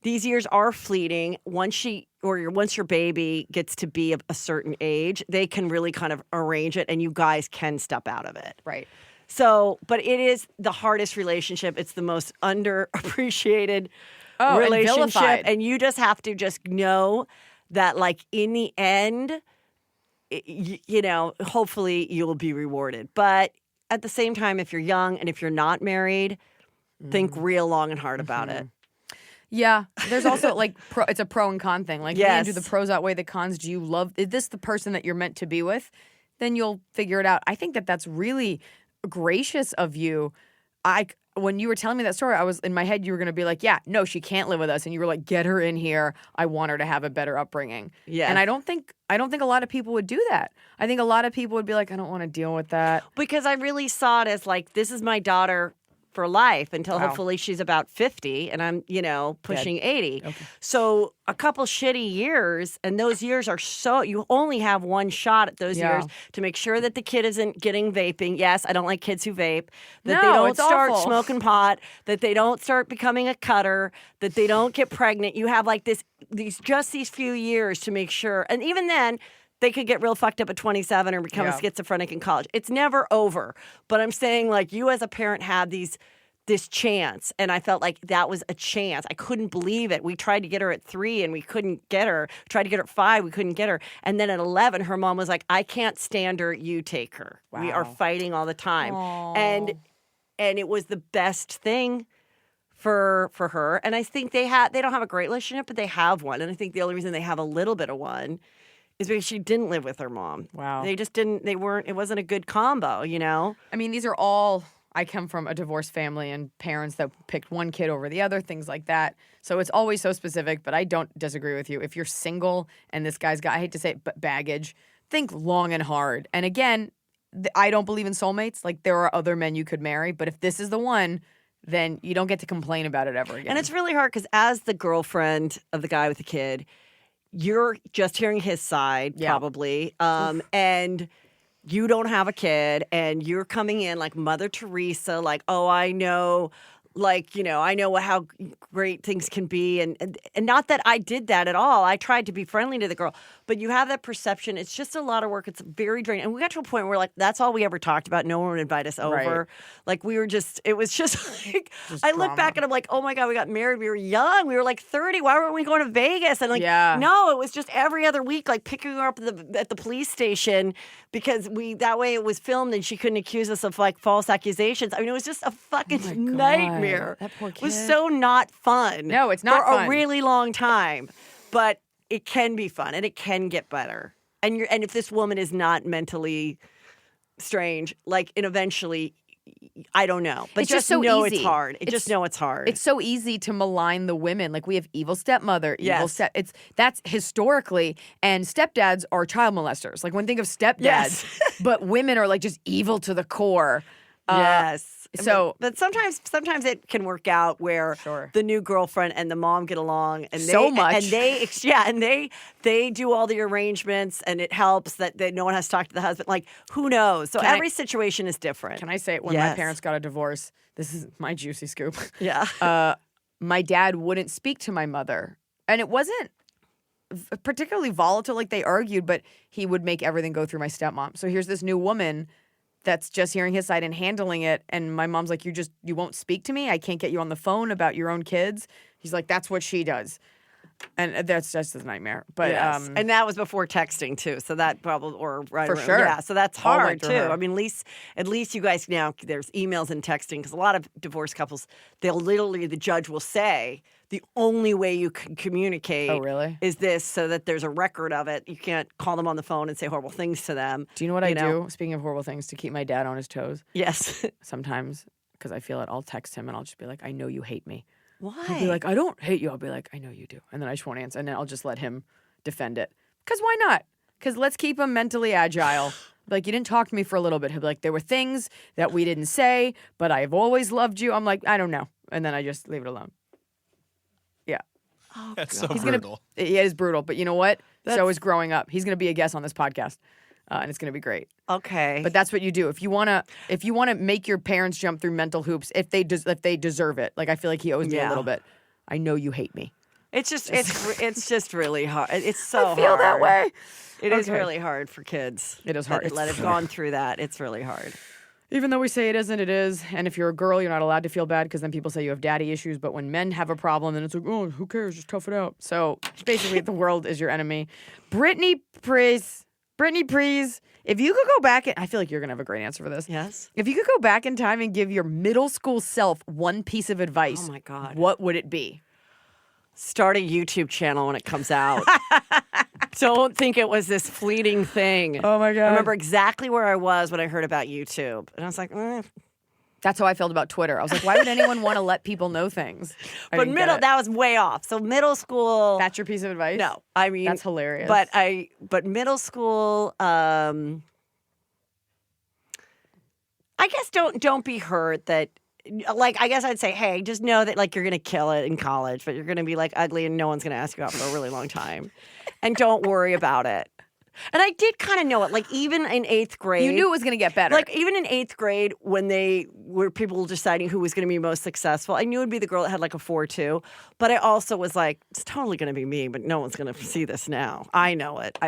Speaker 4: these years are fleeting. Once your baby gets to be a certain age, they can really kind of arrange it, and you guys can step out of it.
Speaker 5: Right.
Speaker 4: So, but it is the hardest relationship. It's the most underappreciated relationship, and you just have to just know that, like in the end, hopefully you'll be rewarded. But at the same time, if you're young and if you're not married, think real long and hard about it.
Speaker 5: Yeah, there's also it's a pro and con thing. Like,
Speaker 4: yes.
Speaker 5: do the pros outweigh the cons? Do you love? Is this the person that you're meant to be with? Then you'll figure it out. I think that's really gracious of you. When you were telling me that story, I was in my head. You were going to be like, "Yeah, no, she can't live with us," and you were like, "Get her in here. I want her to have a better upbringing."
Speaker 4: Yeah,
Speaker 5: and I don't think a lot of people would do that. I think a lot of people would be like, "I don't want to deal with that,"
Speaker 4: because I really saw it as like, this is my daughter for life until hopefully she's about 50 and I'm, pushing 80. Okay. So a couple shitty years, and those years are you only have one shot at those years to make sure that the kid isn't getting vaping. Yes, I don't like kids who vape. That they don't start smoking pot, that they don't start becoming a cutter, that they don't get pregnant. You have like these few years to make sure. And even then, they could get real fucked up at 27 or become a schizophrenic in college. It's never over. But I'm saying, like, you as a parent had this chance, and I felt like that was a chance. I couldn't believe it. We tried to get her at 3, and we couldn't get her. Tried to get her at 5, we couldn't get her. And then at 11, her mom was like, I can't stand her. You take her. Wow. We are fighting all the time. Aww. And it was the best thing for her. And I think they don't have a great relationship, but they have one. And I think the only reason they have a little bit of one is because she didn't live with her mom.
Speaker 5: Wow.
Speaker 4: They just didn't, it wasn't a good combo,
Speaker 5: I mean, these are all, I come from a divorced family and parents that picked one kid over the other, things like that. So it's always so specific, but I don't disagree with you. If you're single and this guy's got, I hate to say it, but baggage, think long and hard. And again, I don't believe in soulmates. Like, there are other men you could marry, but if this is the one, then you don't get to complain about it ever again.
Speaker 4: And it's really hard because as the girlfriend of the guy with the kid, you're just hearing his side probably. And you don't have a kid and you're coming in like Mother Teresa, like, oh, I know, like, you know, I know how great things can be. And not that I did that at all. I tried to be friendly to the girl. But you have that perception. It's just a lot of work. It's very draining. And we got to a point where, like, that's all we ever talked about. No one would invite us over.
Speaker 5: Right.
Speaker 4: Like, we were just, it was just like, I look back and I'm like, oh my God, we got married. We were young. We were like 30. Why weren't we going to Vegas? And like, no, it was just every other week, like picking her up at the police station because that way it was filmed and she couldn't accuse us of like false accusations. I mean, it was just a fucking nightmare.
Speaker 5: That poor kid.
Speaker 4: It was so not fun.
Speaker 5: No, it's not
Speaker 4: for
Speaker 5: fun.
Speaker 4: a really long time. But it can be fun and it can get better. And if this woman is not mentally strange, like, and eventually, I don't know. But
Speaker 5: it's just so
Speaker 4: know
Speaker 5: easy.
Speaker 4: It's hard. Just know it's hard.
Speaker 5: It's so easy to malign the women. Like, we have evil stepmother, evil that's historically, and stepdads are child molesters. Like, when think of stepdads, but women are like just evil to the core.
Speaker 4: Yes.
Speaker 5: So,
Speaker 4: but sometimes it can work out where the new girlfriend and the mom get along, and they do all the arrangements, and it helps that no one has to talk to the husband. Like, who knows? So every situation is different.
Speaker 5: Can I say, when my parents got a divorce, this is my juicy scoop.
Speaker 4: Yeah.
Speaker 5: My dad wouldn't speak to my mother, and it wasn't particularly volatile. Like, they argued, but he would make everything go through my stepmom. So here's this new woman that's just hearing his side and handling it. And my mom's like, you won't speak to me? I can't get you on the phone about your own kids? He's like, that's what she does. And that's just a nightmare. But
Speaker 4: and that was before texting too. So that probably
Speaker 5: for sure.
Speaker 4: Yeah. So that's hard too.
Speaker 5: Her.
Speaker 4: I mean, at least you guys now there's emails and texting because a lot of divorced couples the judge will say the only way you can communicate is this, so that there's a record of it. You can't call them on the phone and say horrible things to them.
Speaker 5: Do you know what I do? Speaking of horrible things, to keep my dad on his toes.
Speaker 4: Yes.
Speaker 5: Sometimes, because I feel it, I'll text him and I'll just be like, I know you hate me.
Speaker 4: Why?
Speaker 5: He'll be like, I don't hate you. I'll be like, I know you do. And then I just won't answer. And then I'll just let him defend it. Because why not? Because let's keep him mentally agile. Like, you didn't talk to me for a little bit. He'll be like, there were things that we didn't say, but I've always loved you. I'm like, I don't know. And then I just leave it alone. Yeah.
Speaker 4: Oh,
Speaker 7: That's
Speaker 4: God.
Speaker 7: so brutal.
Speaker 5: It is brutal. But you know what? So is growing up. He's going to be a guest on this podcast. And it's going to be great.
Speaker 4: Okay.
Speaker 5: But that's what you do. If you want to make your parents jump through mental hoops, if they deserve it. Like, I feel like he owes me a little bit. I know you hate me.
Speaker 4: It's just really hard. It's so hard.
Speaker 5: I feel that way.
Speaker 4: It is really hard for kids.
Speaker 5: It is hard.
Speaker 4: That have gone through that. It's really hard.
Speaker 5: Even though we say it isn't, it is. And if you're a girl, you're not allowed to feel bad because then people say you have daddy issues. But when men have a problem, then it's like, oh, who cares? Just tough it out. So basically, the world is your enemy. Brittany, please. If you could go back, I feel like you're going to have a great answer for this.
Speaker 4: Yes.
Speaker 5: If you could go back in time and give your middle school self one piece of advice,
Speaker 4: oh my God,
Speaker 5: what would it be?
Speaker 4: Start a YouTube channel when it comes out. Don't think it was this fleeting thing.
Speaker 5: Oh my God.
Speaker 4: I remember exactly where I was when I heard about YouTube. And I was like,
Speaker 5: That's how I felt about Twitter. I was like, why would anyone want to let people know things?
Speaker 4: But that was way off. So middle school.
Speaker 5: That's your piece of advice?
Speaker 4: No, I mean.
Speaker 5: That's hilarious.
Speaker 4: But middle school, I guess don't be hurt that, like, I guess I'd say, hey, just know that, like, you're going to kill it in college, but you're going to be, like, ugly and no one's going to ask you out for a really long time. And don't worry about it. And I did kind of know it. Like, even in 8th grade.
Speaker 5: You knew it was going to get better.
Speaker 4: Like, even in 8th grade, when they were people deciding who was going to be most successful, I knew it would be the girl that had, like, a 4.2. But I also was like, it's totally going to be me, but no one's going to see this now. I know it.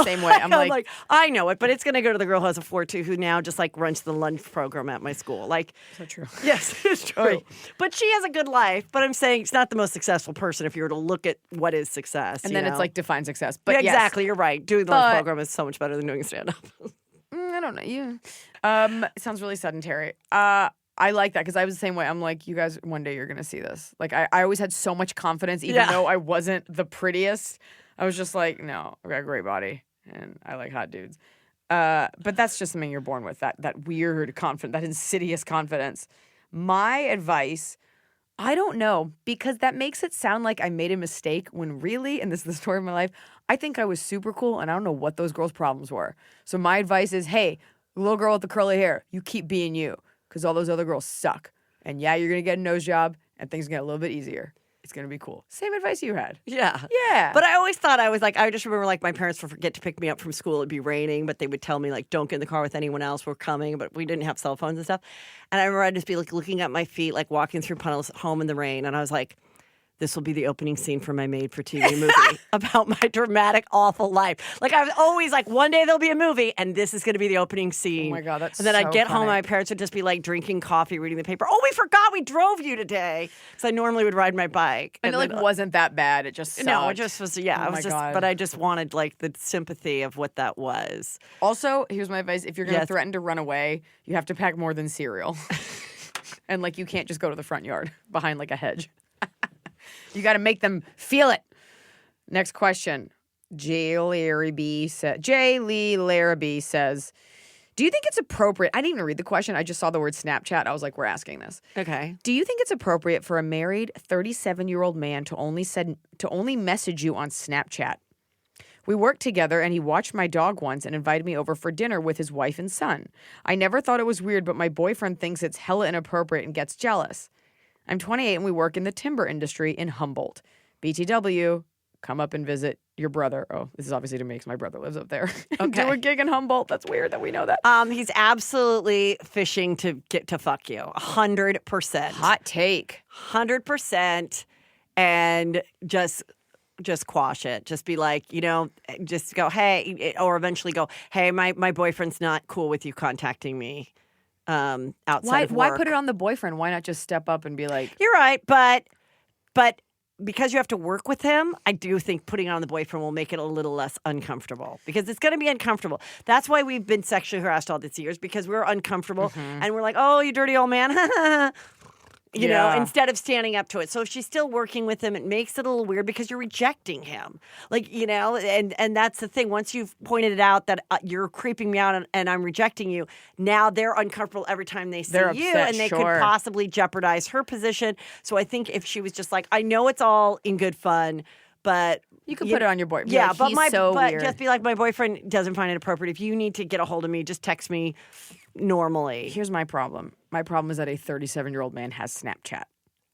Speaker 5: Same way. I'm like,
Speaker 4: I know it, but it's going to go to the girl who has a 4.2 who now just, like, runs the lunch program at my school. Like,
Speaker 5: is that true?
Speaker 4: Yes, it's true. But she has a good life. But I'm saying it's not the most successful person if you were to look at what is success.
Speaker 5: And then it's like define success. But
Speaker 4: yeah, exactly, you're right. Doing the lunch program is so much better than doing stand-up.
Speaker 5: I don't know. It sounds really sedentary. I like that because I was the same way. I'm like, you guys, one day you're going to see this. Like, I always had so much confidence, even though I wasn't the prettiest. I was just like, no, I've got a great body and I like hot dudes. But that's just something you're born with, that weird confidence, that insidious confidence. My advice, I don't know, because that makes it sound like I made a mistake when really, and this is the story of my life, I think I was super cool and I don't know what those girls' problems were. So my advice is, hey, little girl with the curly hair, you keep being you because all those other girls suck. And yeah, you're going to get a nose job and things get a little bit easier. It's going to be cool. Same advice you had.
Speaker 4: Yeah.
Speaker 5: Yeah.
Speaker 4: But I always thought I just remember like my parents would forget to pick me up from school. It'd be raining, but they would tell me like, don't get in the car with anyone else. We're coming. But we didn't have cell phones and stuff. And I remember I'd just be like looking at my feet, like walking through puddles home in the rain. And I was like, this will be the opening scene for my made-for-TV movie about my dramatic, awful life. Like I was always like, one day there'll be a movie, and this is going to be the opening scene.
Speaker 5: Oh my God, that's
Speaker 4: And then
Speaker 5: so
Speaker 4: I'd get home, and
Speaker 5: funny.
Speaker 4: my parents would just be like drinking coffee, reading the paper. Oh, we forgot we drove you today, because I normally would ride my bike.
Speaker 5: And it like wasn't that bad. It just sucked.
Speaker 4: No, it just was. Yeah,
Speaker 5: Oh
Speaker 4: it
Speaker 5: my
Speaker 4: was just.
Speaker 5: God.
Speaker 4: But I just wanted like the sympathy of what that was.
Speaker 5: Also, here's my advice. If you're going to
Speaker 4: Yes.
Speaker 5: threaten to run away, you have to pack more than cereal. And like you can't just go to the front yard behind like a hedge. You got to make them feel it. Next question. J. Larrabee says, do you think it's appropriate? I didn't even read the question. I just saw the word Snapchat. I was like, we're asking this.
Speaker 4: Okay.
Speaker 5: Do you think it's appropriate for a married 37-year-old man to only message you on Snapchat? We worked together and he watched my dog once and invited me over for dinner with his wife and son. I never thought it was weird, but my boyfriend thinks it's hella inappropriate and gets jealous. I'm 28 and we work in the timber industry in Humboldt. BTW, come up and visit your brother. Oh, this is obviously to me because my brother lives up there.
Speaker 4: Okay.
Speaker 5: Do a gig in Humboldt. That's weird that we know that.
Speaker 4: He's absolutely fishing to get to fuck you. 100%.
Speaker 5: Hot take.
Speaker 4: 100%. And just quash it. Just be like, just go, hey, or eventually go, hey, my boyfriend's not cool with you contacting me outside of work.
Speaker 5: Why put it on the boyfriend? Why not just step up and be like,
Speaker 4: You're right, but because you have to work with him, I do think putting it on the boyfriend will make it a little less uncomfortable because it's going to be uncomfortable. That's why we've been sexually harassed all these years because we're uncomfortable and we're like, oh, you dirty old man. You know, instead of standing up to it. So if she's still working with him, it makes it a little weird because you're rejecting him. Like, and that's the thing. Once you've pointed it out that you're creeping me out and I'm rejecting you, now they're uncomfortable every time they see
Speaker 5: They're
Speaker 4: you.
Speaker 5: upset,
Speaker 4: And they
Speaker 5: sure.
Speaker 4: could possibly jeopardize her position. So I think if she was just like, I know it's all in good fun, but...
Speaker 5: you could put it on your boyfriend.
Speaker 4: Yeah,
Speaker 5: like,
Speaker 4: but
Speaker 5: he's so weird.
Speaker 4: just be like, my boyfriend doesn't find it appropriate. If you need to get a hold of me, just text me normally.
Speaker 5: Here's my problem. My problem is that a 37-year-old man has Snapchat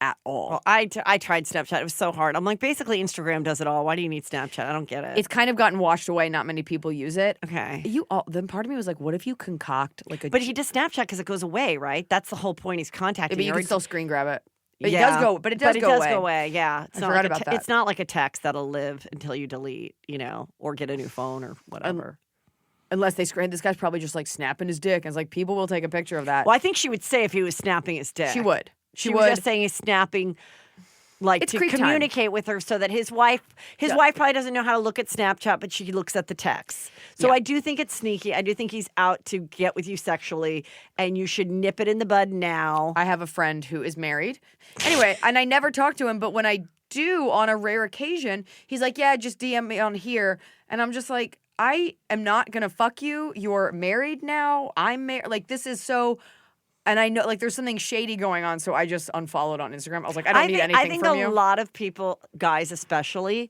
Speaker 5: at all.
Speaker 4: Well, I tried Snapchat. It was so hard. I'm like, basically, Instagram does it all. Why do you need Snapchat? I don't get it.
Speaker 5: It's kind of gotten washed away. Not many people use it.
Speaker 4: Okay.
Speaker 5: Then part of me was like, what if you concoct like a...
Speaker 4: But he does Snapchat because it goes away, right? That's the whole point. He's contacting
Speaker 5: but you
Speaker 4: her.
Speaker 5: can still screen grab it. It
Speaker 4: Yeah.
Speaker 5: does go, but it does go away.
Speaker 4: Yeah, it's
Speaker 5: I
Speaker 4: not
Speaker 5: forgot
Speaker 4: like
Speaker 5: about that.
Speaker 4: It's not like a text that'll live until you delete, or get a new phone or whatever.
Speaker 5: Unless they screen. This guy's probably just like snapping his dick. And it's like, people will take a picture of that.
Speaker 4: Well, I think she would say if he was snapping his dick.
Speaker 5: She would.
Speaker 4: She was just saying he's snapping. Like
Speaker 5: It's
Speaker 4: to
Speaker 5: creep time.
Speaker 4: communicate with her so that his wife probably doesn't know how to look at Snapchat, but she looks at the text. So I do think it's sneaky. I do think he's out to get with you sexually, and you should nip it in the bud now.
Speaker 5: I have a friend who is married. Anyway, and I never talk to him, but when I do on a rare occasion, he's like, yeah, just DM me on here. And I'm just like, I am not going to fuck you. You're married now. I'm married. Like, this is so... And I know, like, there's something shady going on, so I just unfollowed on Instagram. I was like, I don't need anything
Speaker 4: I think
Speaker 5: from
Speaker 4: a
Speaker 5: you.
Speaker 4: lot of people, guys especially,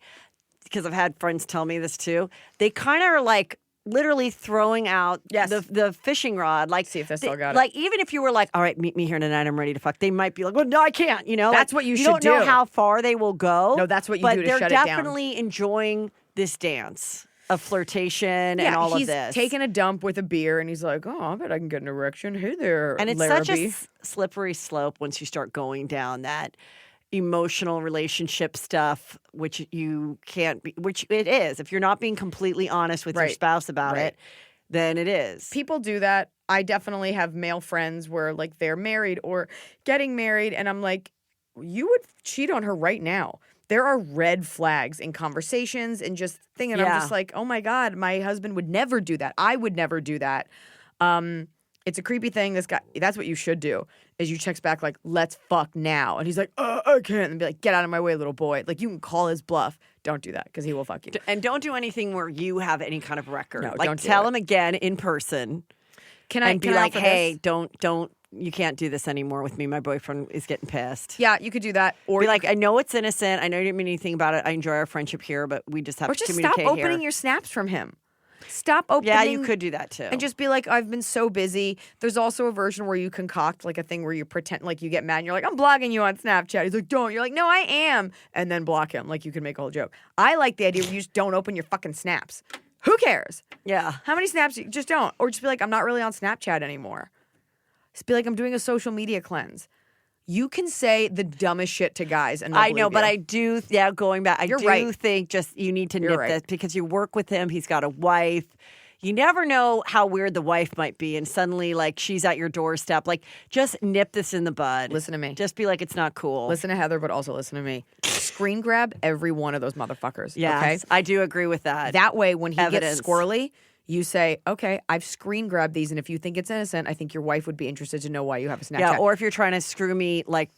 Speaker 4: because I've had friends tell me this too, they kind of are like literally throwing out the fishing rod. Like,
Speaker 5: see if they still got it.
Speaker 4: Like, even if you were like, all right, meet me here tonight, I'm ready to fuck, they might be like, well, no, I can't.
Speaker 5: That's what you should
Speaker 4: don't know
Speaker 5: do.
Speaker 4: how far they will go.
Speaker 5: No, that's what you
Speaker 4: but
Speaker 5: do to
Speaker 4: they're
Speaker 5: shut it down.
Speaker 4: definitely enjoying this dance of flirtation and all
Speaker 5: he's
Speaker 4: of this.
Speaker 5: taking a dump with a beer, and he's like, oh, I bet I can get an erection. Hey there,
Speaker 4: And it's
Speaker 5: Larrabee.
Speaker 4: such a slippery slope once you start going down that emotional relationship stuff, which you can't be, which it is. If you're not being completely honest with your
Speaker 5: Right.
Speaker 4: spouse about
Speaker 5: Right.
Speaker 4: it, then it is.
Speaker 5: People do that. I definitely have male friends where like they're married or getting married, and I'm like, you would cheat on her right now. There are red flags in conversations and just thing, and I'm
Speaker 4: Yeah.
Speaker 5: just like, oh my God, my husband would never do that. I would never do that. It's a creepy thing. This guy, that's what you should do, is you text back like, let's fuck now. And he's like, I can't. And be like, get out of my way, little boy. Like, you can call his bluff. Don't do that because he will fuck you.
Speaker 4: And don't do anything where you have any kind of record.
Speaker 5: No,
Speaker 4: like,
Speaker 5: don't do
Speaker 4: tell
Speaker 5: it.
Speaker 4: him again in person. And be like, hey, don't, you can't do this anymore with me. My boyfriend is getting pissed.
Speaker 5: Yeah, you could do that. Or
Speaker 4: be like, I know it's innocent. I know you didn't mean anything about it. I enjoy our friendship here, but we just have to communicate here.
Speaker 5: Or just stop opening your snaps from him. Stop opening.
Speaker 4: Yeah, you could do that too.
Speaker 5: And just be like, I've been so busy. There's also a version where you concoct like a thing where you pretend like you get mad and you're like, I'm blogging you on Snapchat. He's like, don't. You're like, no, I am. And then block him. Like you can make a whole joke. I like the idea where you just don't open your fucking snaps. Who cares?
Speaker 4: Yeah.
Speaker 5: How many snaps? Just don't. Or just be like, I'm not really on Snapchat anymore. Just be like, I'm doing a social media cleanse. You can say the dumbest shit to guys, and
Speaker 4: I know,
Speaker 5: believe
Speaker 4: but
Speaker 5: you.
Speaker 4: I do. Yeah, going back, I
Speaker 5: You're
Speaker 4: do
Speaker 5: right.
Speaker 4: think just you need to
Speaker 5: You're
Speaker 4: nip
Speaker 5: right.
Speaker 4: this because you work with him. He's got a wife. You never know how weird the wife might be, and suddenly, like, she's at your doorstep. Like, just nip this in the bud.
Speaker 5: Listen to me.
Speaker 4: Just be like, it's not cool.
Speaker 5: Listen to Heather, but also listen to me. Screen grab every one of those motherfuckers.
Speaker 4: Yes,
Speaker 5: Okay?
Speaker 4: I do agree with that.
Speaker 5: That way, when he
Speaker 4: Evidence.
Speaker 5: gets squirrely, you say, okay, I've screen grabbed these, and if you think it's innocent, I think your wife would be interested to know why you have a Snapchat.
Speaker 4: Yeah, or if you're trying to screw me, like,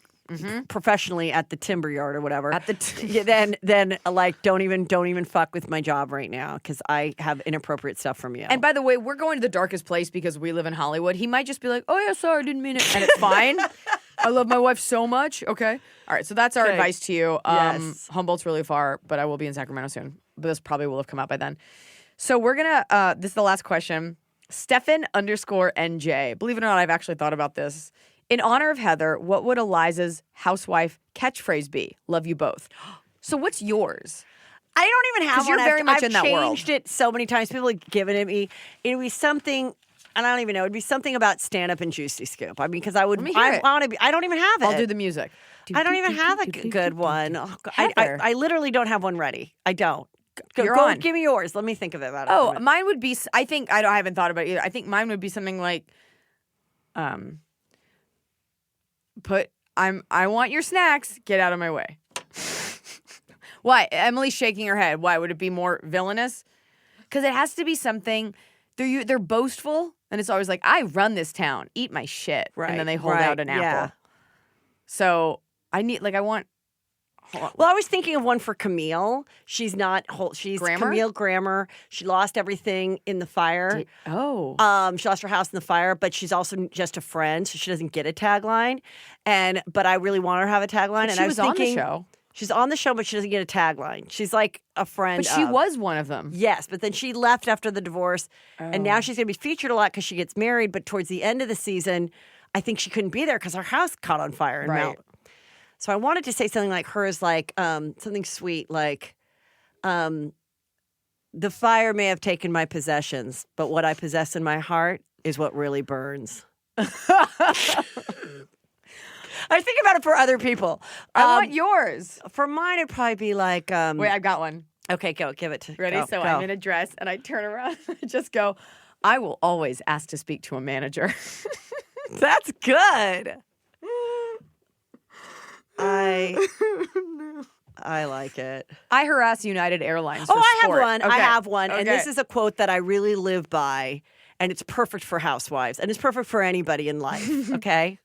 Speaker 4: professionally at the timber yard or whatever.
Speaker 5: At the
Speaker 4: yeah, then like don't even fuck with my job right now because I have inappropriate stuff from you.
Speaker 5: And by the way, we're going to the darkest place because we live in Hollywood. He might just be like, oh yeah, sorry, I didn't mean it. And it's fine. I love my wife so much. Okay. All right. So that's our
Speaker 4: Okay.
Speaker 5: advice to you.
Speaker 4: Yes.
Speaker 5: Humboldt's really far, but I will be in Sacramento soon. But this probably will have come out by then. So we're going to, this is the last question. Stefan_NJ. Believe it or not, I've actually thought about this. In honor of Heather, what would Eliza's housewife catchphrase be? Love you both. So what's yours?
Speaker 4: I don't even have
Speaker 5: 'Cause you're
Speaker 4: one.
Speaker 5: very much
Speaker 4: I've
Speaker 5: in that world.
Speaker 4: changed it so many times. People have given it me. It would be something, and I don't even know. It'd be something about stand up and Juicy Scoop. I mean, because I would.
Speaker 5: Let me hear it.
Speaker 4: want to be. I don't even have it.
Speaker 5: I'll do the music.
Speaker 4: I don't even have a good one. Oh, God. I literally don't have one ready. I don't.
Speaker 5: You're
Speaker 4: go
Speaker 5: on.
Speaker 4: give me yours. Let me think of it about it.
Speaker 5: Oh, mine would be. I think I haven't thought about it either. I think mine would be something like, I want your snacks. Get out of my way. Why? Emily's shaking her head. Why would it be more villainous? Because it has to be something. They're boastful, and it's always like, I run this town. Eat my shit.
Speaker 4: Right.
Speaker 5: And then they hold
Speaker 4: right,
Speaker 5: out an apple.
Speaker 4: yeah.
Speaker 5: So I want.
Speaker 4: Well, I was thinking of one for Camille. She's not. She's
Speaker 5: Grammer?
Speaker 4: Camille Grammer. She lost everything in the fire.
Speaker 5: She lost
Speaker 4: Her house in the fire, but she's also just a friend, so she doesn't get a tagline. But I really want her to have a tagline. And
Speaker 5: she
Speaker 4: I was
Speaker 5: was on the
Speaker 4: thinking,
Speaker 5: show.
Speaker 4: She's on the show, but she doesn't get a tagline. She's like a friend.
Speaker 5: But she
Speaker 4: of.
Speaker 5: was one of them.
Speaker 4: Yes, but then she left after the divorce, and now she's going to be featured a lot because she gets married. But towards the end of the season, I think she couldn't be there because her house caught on fire. And
Speaker 5: Right.
Speaker 4: So I wanted to say something like hers, like something sweet, like the fire may have taken my possessions, but what I possess in my heart is what really burns. I was thinking about it for other people.
Speaker 5: I want yours.
Speaker 4: For mine, it'd probably be like.
Speaker 5: Wait, I've got one.
Speaker 4: Okay, go. Give it to
Speaker 5: Ready?
Speaker 4: Go,
Speaker 5: So
Speaker 4: go.
Speaker 5: I'm in a dress and I turn around and I just go, I will always ask to speak to a manager.
Speaker 4: That's good. I like it.
Speaker 5: I harass United Airlines.
Speaker 4: Oh,
Speaker 5: for
Speaker 4: I have
Speaker 5: sport.
Speaker 4: one. I
Speaker 5: Okay.
Speaker 4: have one. And
Speaker 5: Okay.
Speaker 4: this is a quote that I really live by. And it's perfect for housewives. And it's perfect for anybody in life. Okay?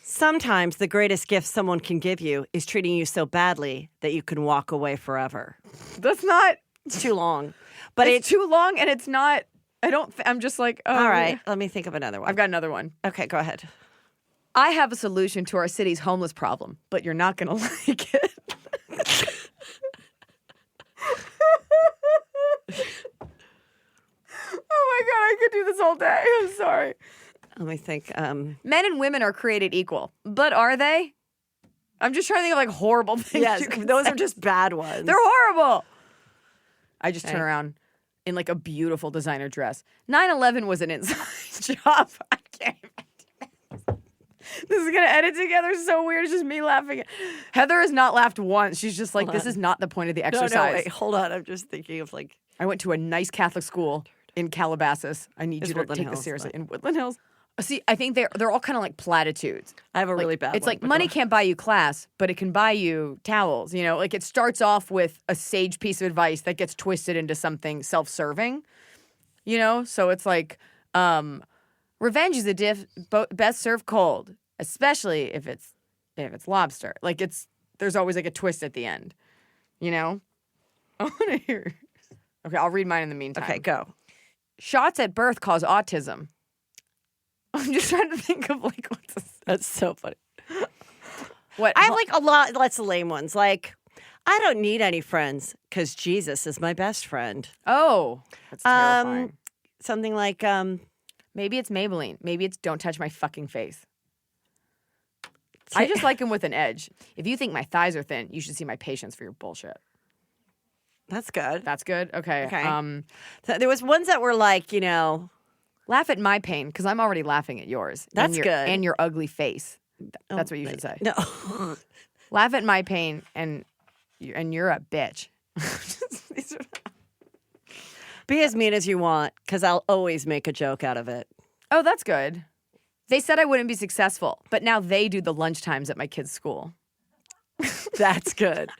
Speaker 4: Sometimes the greatest gift someone can give you is treating you so badly that you can walk away forever.
Speaker 5: That's not.
Speaker 4: It's too long. But
Speaker 5: It's too long and it's not. I'm just like, oh.
Speaker 4: all right. Let me think of another one.
Speaker 5: I've got another one.
Speaker 4: Okay, go ahead.
Speaker 5: I have a solution to our city's homeless problem, but you're not going to like it. Oh my God, I could do this all day. I'm sorry.
Speaker 4: Let me think.
Speaker 5: Men and women are created equal, but are they? I'm just trying to think of like horrible things.
Speaker 4: Yes,
Speaker 5: you can
Speaker 4: those
Speaker 5: say.
Speaker 4: are just bad ones.
Speaker 5: They're horrible. I just turn
Speaker 4: Okay.
Speaker 5: around in like a beautiful designer dress. 9/11 was an inside job. I can't even do this. This is gonna edit together so weird. It's just me laughing. Heather has not laughed once. She's just like, this is not the point of the
Speaker 4: No,
Speaker 5: exercise.
Speaker 4: wait, hold on. I'm just thinking of like.
Speaker 5: I went to a nice Catholic school in Calabasas. I need
Speaker 4: It's
Speaker 5: you to
Speaker 4: Woodland
Speaker 5: take this
Speaker 4: Hills,
Speaker 5: seriously.
Speaker 4: but-
Speaker 5: In Woodland Hills. See, I think they're all kind of like platitudes.
Speaker 4: I have a really bad
Speaker 5: It's
Speaker 4: one.
Speaker 5: like
Speaker 4: but
Speaker 5: money
Speaker 4: go
Speaker 5: can't buy you class, but it can buy you towels. You know, like it starts off with a sage piece of advice that gets twisted into something self-serving. You know, so it's like Revenge is a dish best served cold, especially if it's lobster. Like there's always like a twist at the end, you know? I want to hear. Okay, I'll read mine in the meantime.
Speaker 4: Okay, go.
Speaker 5: Shots at birth cause autism. I'm just trying to think of like what's this?
Speaker 4: That's so funny.
Speaker 5: What
Speaker 4: I have like a lot, lots of lame ones. Like, I don't need any friends because Jesus is my best friend.
Speaker 5: Oh, that's terrifying.
Speaker 4: Something like,
Speaker 5: Maybe it's Maybelline. Maybe it's don't touch my fucking face. I just like him with an edge. If you think my thighs are thin, you should see my patience for your bullshit.
Speaker 4: That's good.
Speaker 5: That's good? Okay.
Speaker 4: So there was ones that were like,
Speaker 5: Laugh at my pain because I'm already laughing at yours.
Speaker 4: That's good.
Speaker 5: And your ugly face. That's what you should say.
Speaker 4: No.
Speaker 5: Laugh at my pain and you're a bitch.
Speaker 4: Be as mean as you want because I'll always make a joke out of it.
Speaker 5: Oh, that's good. They said I wouldn't be successful, but now they do the lunch times at my kids' school.
Speaker 4: That's good.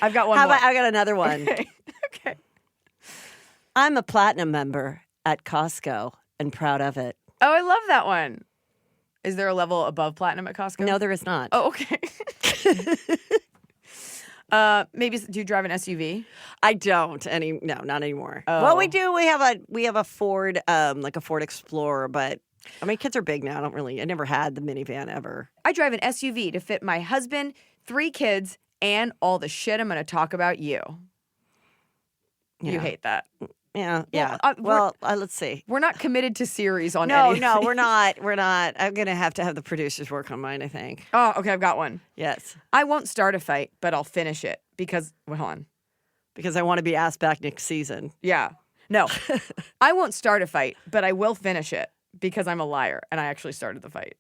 Speaker 5: I've got one
Speaker 4: How
Speaker 5: more.
Speaker 4: about I got another one.
Speaker 5: Okay.
Speaker 4: I'm a platinum member at Costco and proud of it.
Speaker 5: Oh, I love that one. Is there a level above platinum at Costco?
Speaker 4: No, there is not.
Speaker 5: Oh, okay. Maybe do you drive an SUV?
Speaker 4: I don't no, not anymore.
Speaker 5: Oh.
Speaker 4: Well, we do. We have a Ford, like a Ford Explorer, but I mean, kids are big now. I never had the minivan ever.
Speaker 5: I drive an SUV to fit my husband, 3 kids, and all the shit I'm going to talk about you.
Speaker 4: Yeah.
Speaker 5: You hate that.
Speaker 4: Yeah, let's see.
Speaker 5: We're not committed to series on
Speaker 4: No,
Speaker 5: anything.
Speaker 4: no, we're not. We're not. I'm going to have the producers work on mine, I think.
Speaker 5: Oh, okay, I've got one.
Speaker 4: Yes.
Speaker 5: I won't start a fight, but I'll finish it because, hold on.
Speaker 4: Because I want to be asked back next season.
Speaker 5: Yeah. No. I won't start a fight, but I will finish it because I'm a liar and I actually started the fight.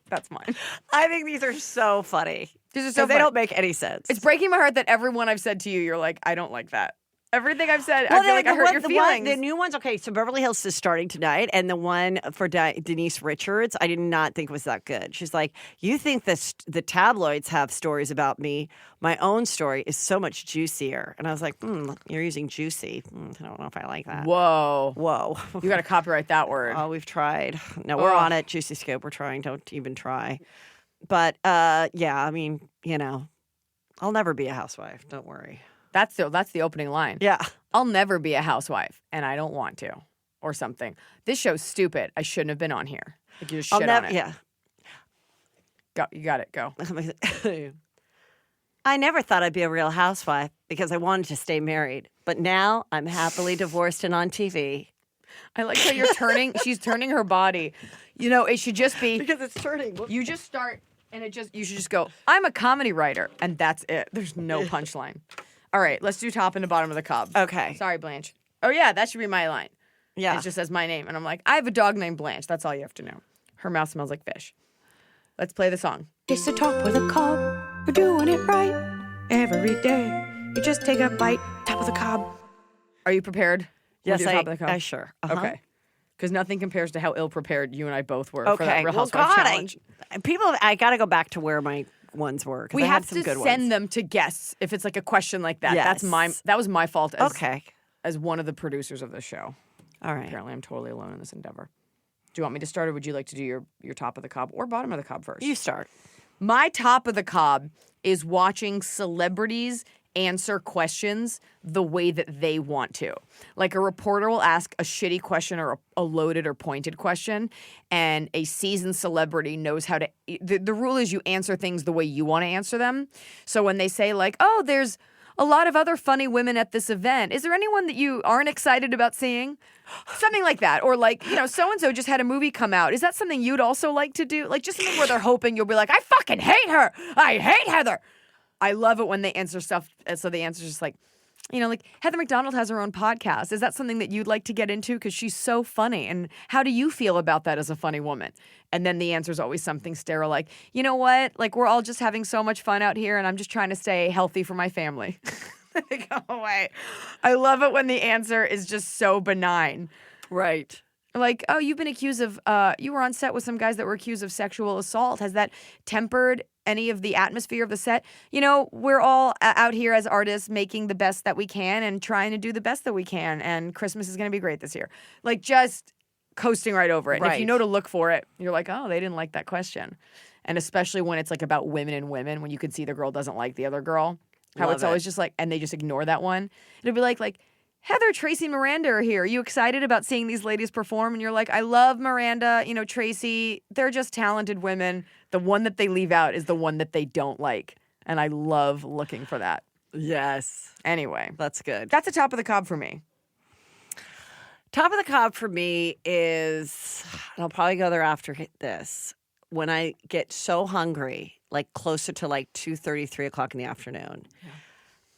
Speaker 5: That's mine.
Speaker 4: I think these are so funny.
Speaker 5: These are so
Speaker 4: They
Speaker 5: funny.
Speaker 4: don't make any sense.
Speaker 5: It's breaking my heart that everyone I've said to you, you're like, I don't like that. Everything I've said, I feel like I hurt your feelings.
Speaker 4: The new ones, okay, so Beverly Hills is starting tonight, and the one for Denise Richards, I did not think was that good. She's like, you think the tabloids have stories about me. My own story is so much juicier. And I was like, you're using juicy. I don't know if I like that.
Speaker 5: Whoa.
Speaker 4: You
Speaker 5: got to copyright that word.
Speaker 4: Oh, we've tried. No, we're on it. Juicy Scoop, we're trying. Don't even try. But, yeah, I mean, I'll never be a housewife. Don't worry.
Speaker 5: That's the opening line.
Speaker 4: Yeah.
Speaker 5: I'll never be a housewife, and I don't want to, or something. This show's stupid. I shouldn't have been on here. Like you just shit on it.
Speaker 4: Yeah.
Speaker 5: Go. You got it. Go.
Speaker 4: I never thought I'd be a real housewife because I wanted to stay married. But now I'm happily divorced and on TV.
Speaker 5: I like how you're turning. She's turning her body. It should just be
Speaker 4: Because it's turning.
Speaker 5: you just start, and you should just go. I'm a comedy writer, and that's it. There's no punchline. All right, let's do top and the bottom of the cob.
Speaker 4: Okay.
Speaker 5: Sorry, Blanche. Oh, yeah, that should be my line.
Speaker 4: Yeah.
Speaker 5: It just says my name. And I'm like, I have a dog named Blanche. That's all you have to know. Her mouth smells like fish. Let's play the song.
Speaker 3: It's the top of the cob. We're doing it right every day. You just take a bite, top of the cob.
Speaker 5: Are you prepared?
Speaker 4: Yes,
Speaker 5: We'll do top of the cob?
Speaker 4: sure. Uh-huh.
Speaker 5: Okay. Because nothing compares to how ill-prepared you and I both were for that
Speaker 4: Okay.
Speaker 5: Real
Speaker 4: Well,
Speaker 5: Housewives
Speaker 4: God,
Speaker 5: challenge.
Speaker 4: I got to go back to where my ones were. 'Cause
Speaker 5: We
Speaker 4: I
Speaker 5: have
Speaker 4: had some
Speaker 5: to
Speaker 4: good
Speaker 5: send
Speaker 4: ones.
Speaker 5: them to guests if it's like a question like that.
Speaker 4: Yes.
Speaker 5: That was my fault as one of the producers of the show.
Speaker 4: All right.
Speaker 5: Apparently, I'm totally alone in this endeavor. Do you want me to start, or would you like to do your top of the cob or bottom of the cob first?
Speaker 4: You start.
Speaker 5: My top of the cob is watching celebrities answer questions the way that they want to. Like a reporter will ask a shitty question or a loaded or pointed question, and a seasoned celebrity knows how to. The rule is you answer things the way you want to answer them. So when they say like, "Oh, there's a lot of other funny women at this event. Is there anyone that you aren't excited about seeing?" Something like that. Or like, so-and-so just had a movie come out. Is that something you'd also like to do? Like just something where they're hoping you'll be like, I fucking hate her. I hate Heather. I love it when they answer stuff. So the answer's just like, like Heather McDonald has her own podcast. Is that something that you'd like to get into? Because she's so funny. And how do you feel about that as a funny woman? And then the answer's always something sterile like, you know what? Like we're all just having so much fun out here and I'm just trying to stay healthy for my family. They go away. I love it when the answer is just so benign.
Speaker 4: Right.
Speaker 5: Like, oh, you've been accused of, you were on set with some guys that were accused of sexual assault. Has that tempered any of the atmosphere of the set? We're all out here as artists making the best that we can and trying to do the best that we can. And Christmas is going to be great this year. Like, just coasting right over it. And if you
Speaker 4: Right.
Speaker 5: know to look for it, you're like, oh, they didn't like that question. And especially when it's like about women and women, when you can see the girl doesn't like the other girl, how
Speaker 4: Love
Speaker 5: it's always
Speaker 4: it.
Speaker 5: just like, and they just ignore that one. It'll be like, Heather, Tracy, and Miranda are here. Are you excited about seeing these ladies perform? And you're like, I love Miranda, Tracy. They're just talented women. The one that they leave out is the one that they don't like. And I love looking for that.
Speaker 4: Yes.
Speaker 5: Anyway,
Speaker 4: That's good.
Speaker 5: that's the top of the cob for me.
Speaker 4: Top of the cob for me is, and I'll probably go there after this, when I get so hungry, like closer to like 2:30, 3 o'clock in the afternoon,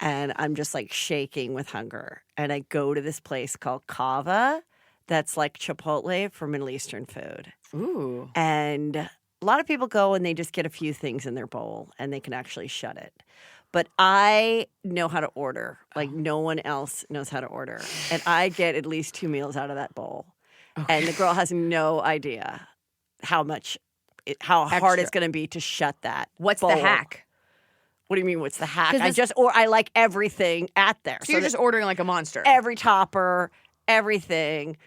Speaker 4: and I'm just like shaking with hunger. And I go to this place called Kava that's like Chipotle for Middle Eastern food.
Speaker 5: Ooh.
Speaker 4: And a lot of people go and they just get a few things in their bowl and they can actually shut it. But I know how to order. Like no one else knows how to order. And I get at least 2 meals out of that bowl. And the girl has no idea how hard it's going to be to shut that.
Speaker 5: What's
Speaker 4: bowl.
Speaker 5: the hack?
Speaker 4: What do you mean? What's the hack?
Speaker 5: 'Cause
Speaker 4: I like everything at there.
Speaker 5: So you're
Speaker 4: that
Speaker 5: just ordering like a monster.
Speaker 4: every topper, everything,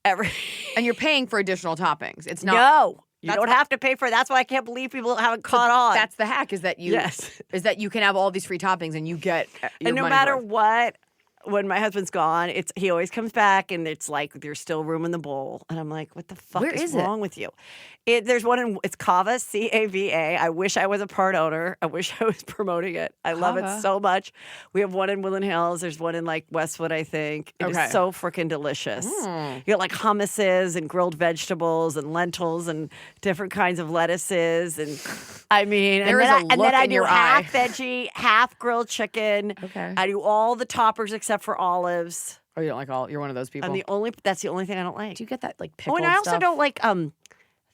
Speaker 4: every.
Speaker 5: And you're paying for additional toppings. It's not.
Speaker 4: No, you
Speaker 5: That's
Speaker 4: don't
Speaker 5: not-
Speaker 4: have to pay for it. That's why I can't believe people haven't caught on.
Speaker 5: That's the hack. Is that you?
Speaker 4: Yes.
Speaker 5: Is that you can have all these free toppings and you get. Your
Speaker 4: And no
Speaker 5: money's
Speaker 4: matter
Speaker 5: worth.
Speaker 4: what, when my husband's gone, he always comes back and it's like there's still room in the bowl, and I'm like, what the fuck
Speaker 5: Where
Speaker 4: is
Speaker 5: is it?
Speaker 4: wrong with you? There's one it's Kava, Cava. I wish I was a part owner. I wish I was promoting it. I love
Speaker 5: Kava.
Speaker 4: it so much. We have one in Woodland Hills. There's one in like Westwood, I think. It
Speaker 5: Okay.
Speaker 4: is so freaking delicious. You got like hummuses and grilled vegetables and lentils and different kinds of lettuces and I mean,
Speaker 5: There
Speaker 4: and
Speaker 5: is
Speaker 4: then
Speaker 5: a
Speaker 4: I, and
Speaker 5: look
Speaker 4: then I
Speaker 5: in
Speaker 4: do
Speaker 5: your
Speaker 4: half
Speaker 5: eye.
Speaker 4: veggie, half grilled chicken.
Speaker 5: Okay.
Speaker 4: I do all the toppers except for olives.
Speaker 5: Oh, you don't like all. You're one of those people.
Speaker 4: That's the only thing I don't like.
Speaker 5: Do you get that like
Speaker 4: Oh,
Speaker 5: pickled
Speaker 4: and I also
Speaker 5: stuff?
Speaker 4: don't like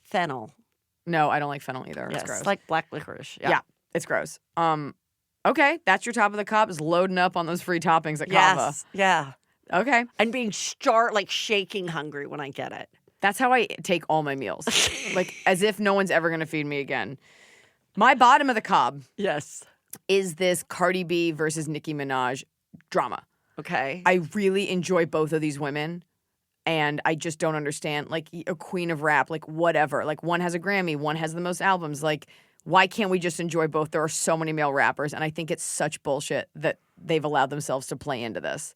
Speaker 4: fennel.
Speaker 5: No, I don't like fennel either.
Speaker 4: Yes,
Speaker 5: It's gross.
Speaker 4: like black licorice.
Speaker 5: yeah, it's gross. Okay, that's your top of the cup is loading up on those free toppings at Kava.
Speaker 4: Yes. Yeah.
Speaker 5: Okay,
Speaker 4: And being like shaking hungry when I get it.
Speaker 5: that's how I take all my meals, like as if no one's ever gonna feed me again. My bottom of the cob
Speaker 4: Yes.
Speaker 5: is this Cardi B versus Nicki Minaj drama.
Speaker 4: Okay.
Speaker 5: I really enjoy both of these women. And I just don't understand, like, a queen of rap, like, whatever. Like, one has a Grammy, one has the most albums. Like, why can't we just enjoy both? There are so many male rappers, and I think it's such bullshit that they've allowed themselves to play into this.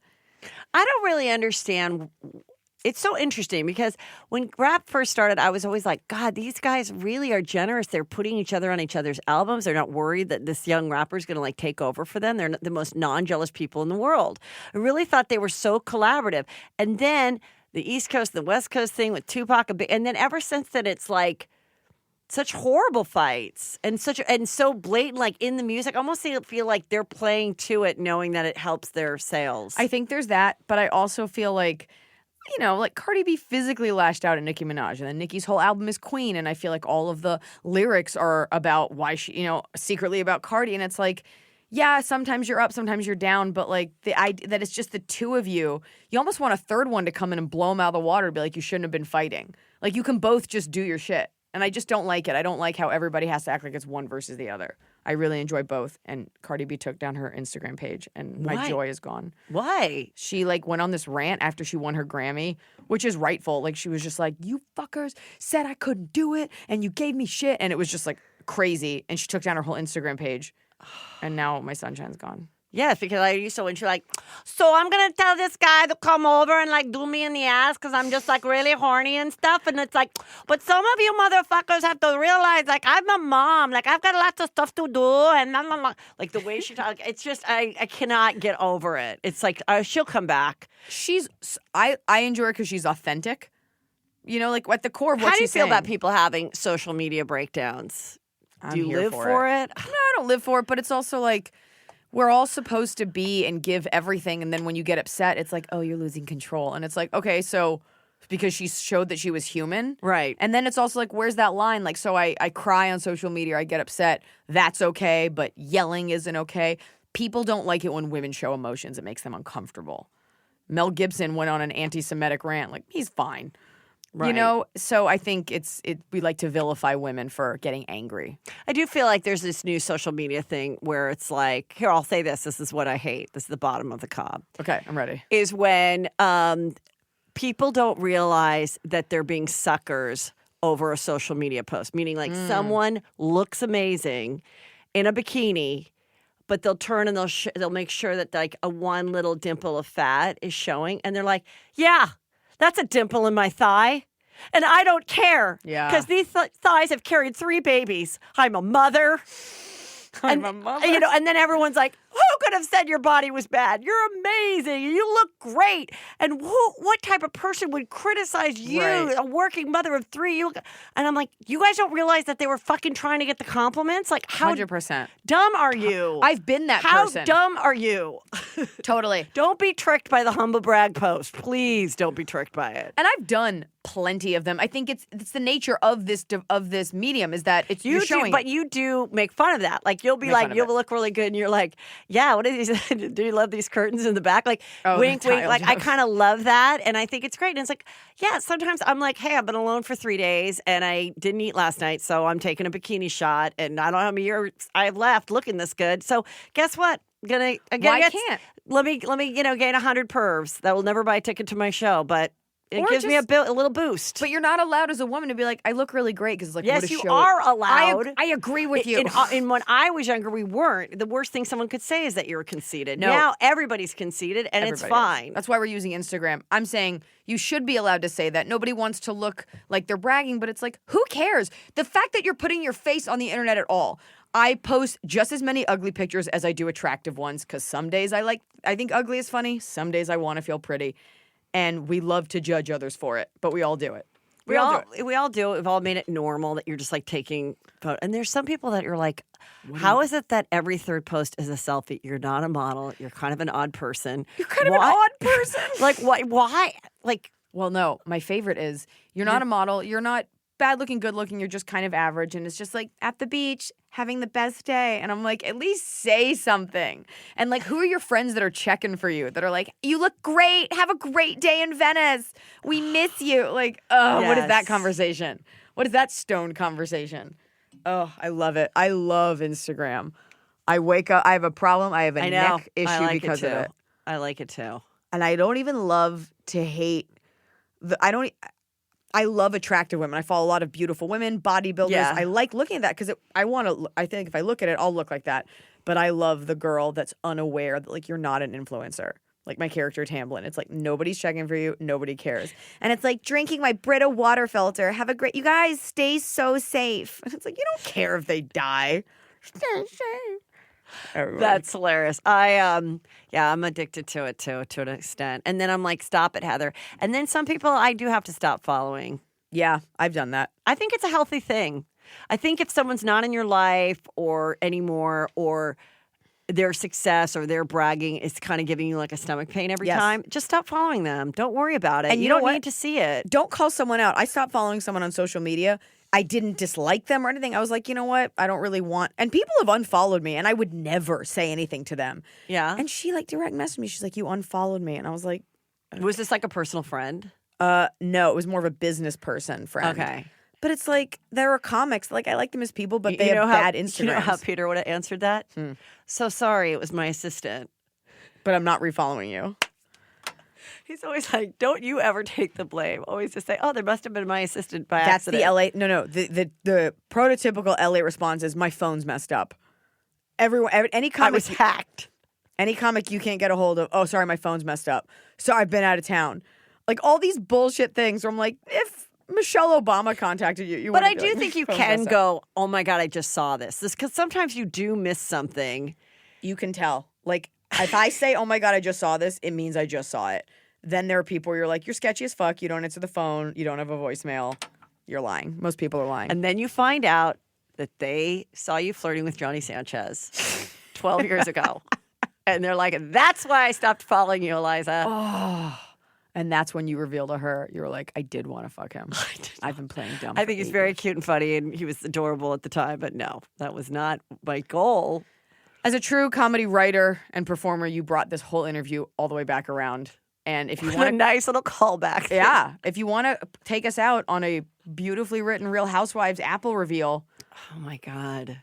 Speaker 4: I don't really understand. It's so interesting because when rap first started, I was always like, God, these guys really are generous. They're putting each other on each other's albums. They're not worried that this young rapper is going to like take over for them. They're the most non-jealous people in the world. I really thought they were so collaborative. And then the East Coast, the West Coast thing with Tupac, and then ever since then, it's like such horrible fights and so blatant, like in the music. I almost feel like they're playing to it, knowing that it helps their sales.
Speaker 5: I think there's that, but I also feel like, like Cardi B physically lashed out at Nicki Minaj, and then Nicki's whole album is Queen, and I feel like all of the lyrics are about why she, secretly about Cardi, and it's like, yeah, sometimes you're up, sometimes you're down, but like the idea that it's just the two of you, you almost want a third one to come in and blow them out of the water and be like, you shouldn't have been fighting. Like you can both just do your shit. And I just don't like it. I don't like how everybody has to act like it's one versus the other. I really enjoy both. And Cardi B took down her Instagram page and my
Speaker 4: Why?
Speaker 5: joy is gone.
Speaker 4: Why?
Speaker 5: She like went on this rant after she won her Grammy, which is rightful. Like she was just like, you fuckers said I couldn't do it and you gave me shit. And it was just like crazy. And she took down her whole Instagram page. And now my sunshine's gone.
Speaker 4: Yes, because I used to when she's like, so I'm going to tell this guy to come over and like do me in the ass because I'm just like really horny and stuff. And it's like, but some of you motherfuckers have to realize like I'm a mom. Like I've got lots of stuff to do. And blah, blah, blah. Like the way she talks, it's just, I cannot get over it. It's like, she'll come back.
Speaker 5: I enjoy her because she's authentic. Like at the core of what
Speaker 4: How do you
Speaker 5: she's
Speaker 4: feel about
Speaker 5: saying.
Speaker 4: people having social media breakdowns?
Speaker 5: I'm
Speaker 4: Do you
Speaker 5: here
Speaker 4: live for it?
Speaker 5: No, I don't live for it, but it's also like we're all supposed to be and give everything, and then when you get upset, it's like, oh, you're losing control. And it's like, okay, so because she showed that she was human.
Speaker 4: Right.
Speaker 5: And then it's also like, where's that line? Like, so I cry on social media, I get upset. That's okay, but yelling isn't okay. People don't like it when women show emotions. It makes them uncomfortable. Mel Gibson went on an anti-Semitic rant. Like, he's fine.
Speaker 4: Right.
Speaker 5: So I think we like to vilify women for getting angry.
Speaker 4: I do feel like there's this new social media thing where it's like, here, I'll say this. This is what I hate. This is the bottom of the cob.
Speaker 5: Okay, I'm ready.
Speaker 4: Is when people don't realize that they're being suckers over a social media post, meaning like someone looks amazing in a bikini, but they'll turn and they'll make sure that like a one little dimple of fat is showing, and they're like, yeah, that's a dimple in my thigh. And I don't care.
Speaker 5: Yeah.
Speaker 4: Because these thighs have carried 3 babies. I'm a mother.
Speaker 5: I'm a mother.
Speaker 4: You know, and then everyone's like, who could have said your body was bad? You're amazing. You look great. And what type of person would criticize you,
Speaker 5: Right.
Speaker 4: a working mother of 3? And I'm like, you guys don't realize that they were fucking trying to get the compliments? Like, how
Speaker 5: 100%.
Speaker 4: dumb are you?
Speaker 5: I've been that
Speaker 4: how
Speaker 5: person.
Speaker 4: dumb are you?
Speaker 5: Totally.
Speaker 4: Don't be tricked by the humble brag post. Please don't be tricked by it.
Speaker 5: And I've done plenty of them. I think it's the nature of this medium is that it's you're showing.
Speaker 4: But you do make fun of that. Like you'll be like, you'll look really good, and you're like, yeah. What is these? Do you love these curtains in the back? Like wink, wink. Like I kind of love that, and I think it's great. And it's like, yeah. Sometimes I'm like, hey, I've been alone for 3 days, and I didn't eat last night, so I'm taking a bikini shot, and I don't know how many years I've left looking this good. So guess what? Why
Speaker 5: can't?
Speaker 4: Let me gain 100 pervs that will never buy a ticket to my show, but. It
Speaker 5: Or
Speaker 4: gives me a
Speaker 5: just-
Speaker 4: little boost.
Speaker 5: But you're not allowed as a woman to be like, I look really great because it's like,
Speaker 4: Yes,
Speaker 5: what a
Speaker 4: you
Speaker 5: show.
Speaker 4: are allowed.
Speaker 5: I agree with you.
Speaker 4: And when I was younger, we weren't. The worst thing someone could say is that you were conceited.
Speaker 5: No.
Speaker 4: Now everybody's conceited, and it's
Speaker 5: Everybody
Speaker 4: fine.
Speaker 5: is. That's why we're using Instagram. I'm saying you should be allowed to say that. Nobody wants to look like they're bragging, but it's like, who cares? The fact that you're putting your face on the internet at all. I post just as many ugly pictures as I do attractive ones because some days I think ugly is funny. Some days I want to feel pretty. And we love to judge others for it, but we all do it.
Speaker 4: We all do it. We've all made it normal that you're just like taking photos. And there's some people that you're like, how is it that every third post is a selfie? You're not a model. You're kind of an odd person.
Speaker 5: You're kind of an odd person.
Speaker 4: Like, why? Like,
Speaker 5: well, no. My favorite is you're not a model. You're not bad looking, good looking. You're just kind of average. And it's just like at the beach, having the best day. And I'm like, at least say something. And like, who are your friends that are checking for you that are like, you look great. Have a great day in Venice. We miss you. Like, oh, What is that
Speaker 4: Yes.
Speaker 5: conversation? What is that stoned conversation? Oh, I love it. I love Instagram. I wake up, I have a problem. I have a neck issue
Speaker 4: I like
Speaker 5: because
Speaker 4: it
Speaker 5: of
Speaker 4: too.
Speaker 5: it.
Speaker 4: I like it too.
Speaker 5: And I don't even love to hate I love attractive women. I follow a lot of beautiful women, bodybuilders.
Speaker 4: Yeah.
Speaker 5: I like looking at that because I think if I look at it, I'll look like that. But I love the girl that's unaware that like you're not an influencer. Like my character Tamblyn. It's like nobody's checking for you. Nobody cares. And it's like drinking my Brita water filter. Have a great, you guys stay so safe. And it's like, you don't care if they die. Stay safe. Everybody.
Speaker 4: That's hilarious. I'm addicted to it too, to an extent. And then I'm like, stop it, Heather. And then some people I do have to stop following.
Speaker 5: Yeah, I've done that.
Speaker 4: I think it's a healthy thing. I think if someone's not in your life or anymore, or their success or their bragging is kind of giving you like a stomach pain every
Speaker 5: Yes.
Speaker 4: time, just stop following them. Don't worry about it.
Speaker 5: And you
Speaker 4: you
Speaker 5: know
Speaker 4: don't
Speaker 5: what?
Speaker 4: need to see it.
Speaker 5: Don't call someone out. I stopped following someone on social media. I didn't dislike them or anything. I was like, you know what? I don't really want. And people have unfollowed me, and I would never say anything to them.
Speaker 4: Yeah.
Speaker 5: And she like direct messaged me. She's like, you unfollowed me, and I was like,
Speaker 4: Was this like a personal friend?
Speaker 5: no, it was more of a business person friend.
Speaker 4: Okay.
Speaker 5: But it's like there are comics. Like I like them as people, but they
Speaker 4: You know
Speaker 5: have
Speaker 4: how-
Speaker 5: bad Instagrams.
Speaker 4: You know how Peter would have answered that? So sorry, it was my assistant.
Speaker 5: But I'm not refollowing you.
Speaker 4: He's always like, don't you ever take the blame. Always just say, oh, there must have been my assistant by
Speaker 5: That's
Speaker 4: accident.
Speaker 5: the LA. No. The prototypical LA response is my phone's messed up. Any
Speaker 4: I
Speaker 5: comic
Speaker 4: was hacked.
Speaker 5: Any comic you can't get a hold of, oh, sorry, my phone's messed up. Sorry, I've been out of town. Like all these bullshit things where I'm like, if Michelle Obama contacted you
Speaker 4: But
Speaker 5: wouldn't
Speaker 4: I
Speaker 5: be
Speaker 4: do
Speaker 5: like,
Speaker 4: think you
Speaker 5: "Phone's
Speaker 4: can
Speaker 5: messed up."
Speaker 4: go, oh my God, I just saw this. Because sometimes you do miss something.
Speaker 5: You can tell. Like if I say, oh my God, I just saw this, it means I just saw it. Then there are people where you're like, you're sketchy as fuck. You don't answer the phone. You don't have a voicemail. You're lying. Most people are lying.
Speaker 4: And then you find out that they saw you flirting with Johnny Sanchez 12 years ago. And they're like, that's why I stopped following you, Eliza.
Speaker 5: And that's when you reveal to her, you're like, I did want to fuck him. I've been playing dumb.
Speaker 4: I
Speaker 5: for
Speaker 4: think he's
Speaker 5: 8
Speaker 4: very
Speaker 5: years.
Speaker 4: cute and funny, and he was adorable at the time. But no, that was not my goal.
Speaker 5: As a true comedy writer and performer, you brought this whole interview all the way back around. And if you
Speaker 4: What a
Speaker 5: want to,
Speaker 4: nice little callback. thing.
Speaker 5: yeah, if you want to take us out on a beautifully written Real Housewives Apple reveal,
Speaker 4: Oh my God.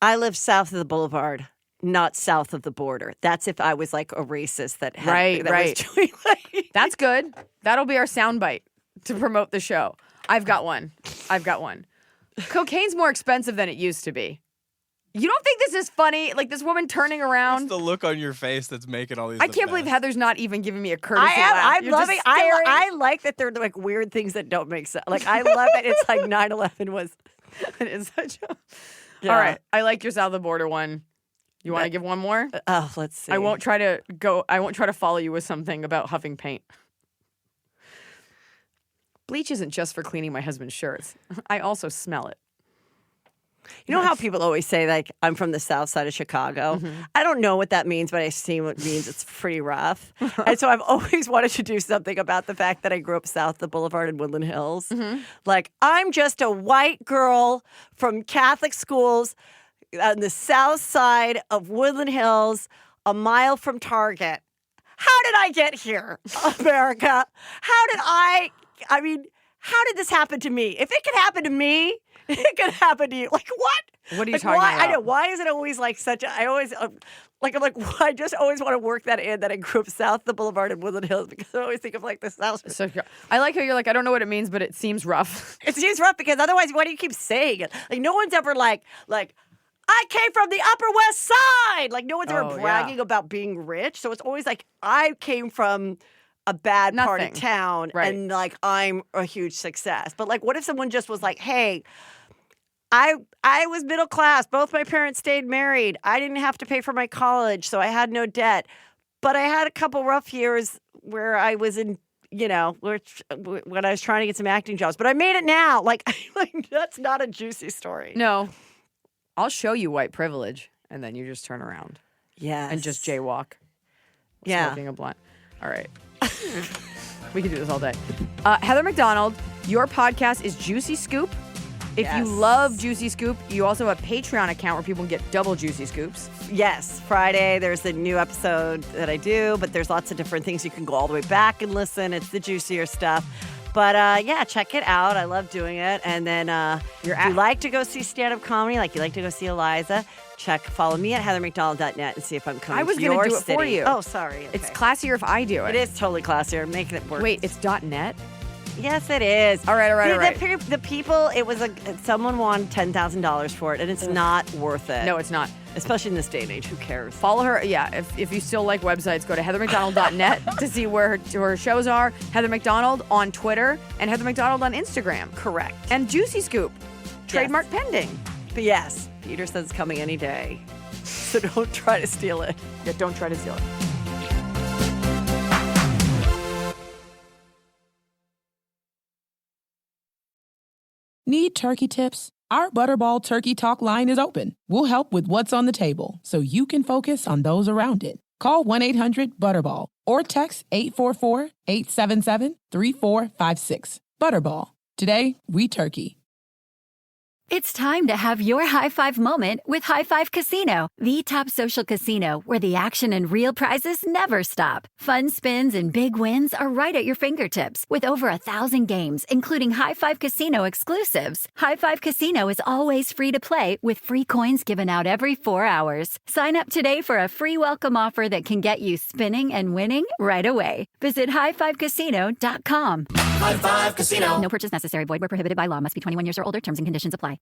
Speaker 4: I live south of the boulevard. not south of the border. That's if I was like a racist that had
Speaker 5: Right.
Speaker 4: was doing like
Speaker 5: That's good. That'll be our soundbite to promote the show. I've got one. Cocaine's more expensive than it used to be. You don't think this is funny? Like this woman turning around.
Speaker 7: It's the look on your face that's making all these.
Speaker 5: I can't believe Heather's not even giving me a courtesy
Speaker 4: I am.
Speaker 5: laugh.
Speaker 4: I'm
Speaker 5: You're
Speaker 4: loving.
Speaker 5: just staring.
Speaker 4: I like that they're like weird things that don't make sense. Like I love it. It's like 9/11 was.
Speaker 5: It is such a.
Speaker 4: Yeah.
Speaker 5: All right, I like your south of the border one. You want to give one more?
Speaker 4: Oh, let's see.
Speaker 5: I won't try to follow you with something about huffing paint. Bleach isn't just for cleaning my husband's shirts. I also smell it.
Speaker 4: You know how people always say, like, I'm from the south side of Chicago?
Speaker 5: Mm-hmm.
Speaker 4: I don't know what that means, but I see what it means. It's pretty rough. And so I've always wanted to do something about the fact that I grew up south of the Boulevard in Woodland Hills.
Speaker 5: Mm-hmm.
Speaker 4: Like, I'm just a white girl from Catholic schools on the south side of Woodland Hills, a mile from Target. How did I get here, America? How did this happen to me? If it could happen to me, it could happen to you. Like, what?
Speaker 5: What are you
Speaker 4: like,
Speaker 5: talking
Speaker 4: why,
Speaker 5: about?
Speaker 4: I know. Why is it always like such a, I always, I'm like, I just always want to work that in that I grew up south of the Boulevard in Woodland Hills because I always think of like the south.
Speaker 5: So I like how you're like, I don't know what it means, but it seems rough.
Speaker 4: It seems rough because otherwise, why do you keep saying it? Like, no one's ever like, I came from the Upper West Side. Like, no one's ever bragging about being rich. So it's always like, I came from a bad part of town and like, I'm a huge success. But like, what if someone just was like, hey, I was middle class. Both my parents stayed married. I didn't have to pay for my college, so I had no debt. But I had a couple rough years where I was in, when I was trying to get some acting jobs. But I made it now. Like that's not a juicy story.
Speaker 5: No. I'll show you white privilege, and then you just turn around.
Speaker 4: Yes.
Speaker 5: And just jaywalk.
Speaker 4: Yeah.
Speaker 5: Smoking a blunt. All right. We can do this all day. Heather McDonald, your podcast is Juicy Scoop. If you love Juicy Scoop, you also have a Patreon account where people can get double Juicy Scoops.
Speaker 4: Yes. Friday, there's a new episode that I do, but there's lots of different things. You can go all the way back and listen. It's the juicier stuff. But yeah, check it out. I love doing it. And then if you like to go see stand-up comedy, like you like to go see Eliza, follow me at heathermcdonald.net and see if I'm coming to your city.
Speaker 5: I was going to do it for you.
Speaker 4: Oh, sorry. Okay.
Speaker 5: It's classier if I do it.
Speaker 4: It is totally classier. I'm making it work.
Speaker 5: Wait, it's .net?
Speaker 4: Yes, it is.
Speaker 5: All right.
Speaker 4: The people, it was someone won $10,000 for it, and it's not worth it.
Speaker 5: No, it's not.
Speaker 4: Especially in this day and age. Who cares?
Speaker 5: Follow her. Yeah, if you still like websites, go to heathermcdonald.net to see where her shows are. Heather McDonald on Twitter and Heather McDonald on Instagram.
Speaker 4: Correct.
Speaker 5: And Juicy Scoop. Trademark pending.
Speaker 4: But yes, Peter says it's coming any day. So don't try to steal it.
Speaker 5: Yeah, don't try to steal it.
Speaker 8: Need turkey tips? Our Butterball Turkey Talk line is open. We'll help with what's on the table so you can focus on those around it. Call 1-800-BUTTERBALL or text 844-877-3456. Butterball. Today, we turkey.
Speaker 2: It's time to have your high five moment with High Five Casino, the top social casino where the action and real prizes never stop. Fun spins and big wins are right at your fingertips with over 1,000 games, including High Five Casino exclusives. High Five Casino is always free to play with free coins given out every 4 hours. Sign up today for a free welcome offer that can get you spinning and winning right away. Visit highfivecasino.com.
Speaker 9: High Five Casino.
Speaker 2: No purchase necessary. Void where prohibited by law. Must be 21 years or older. Terms and conditions apply.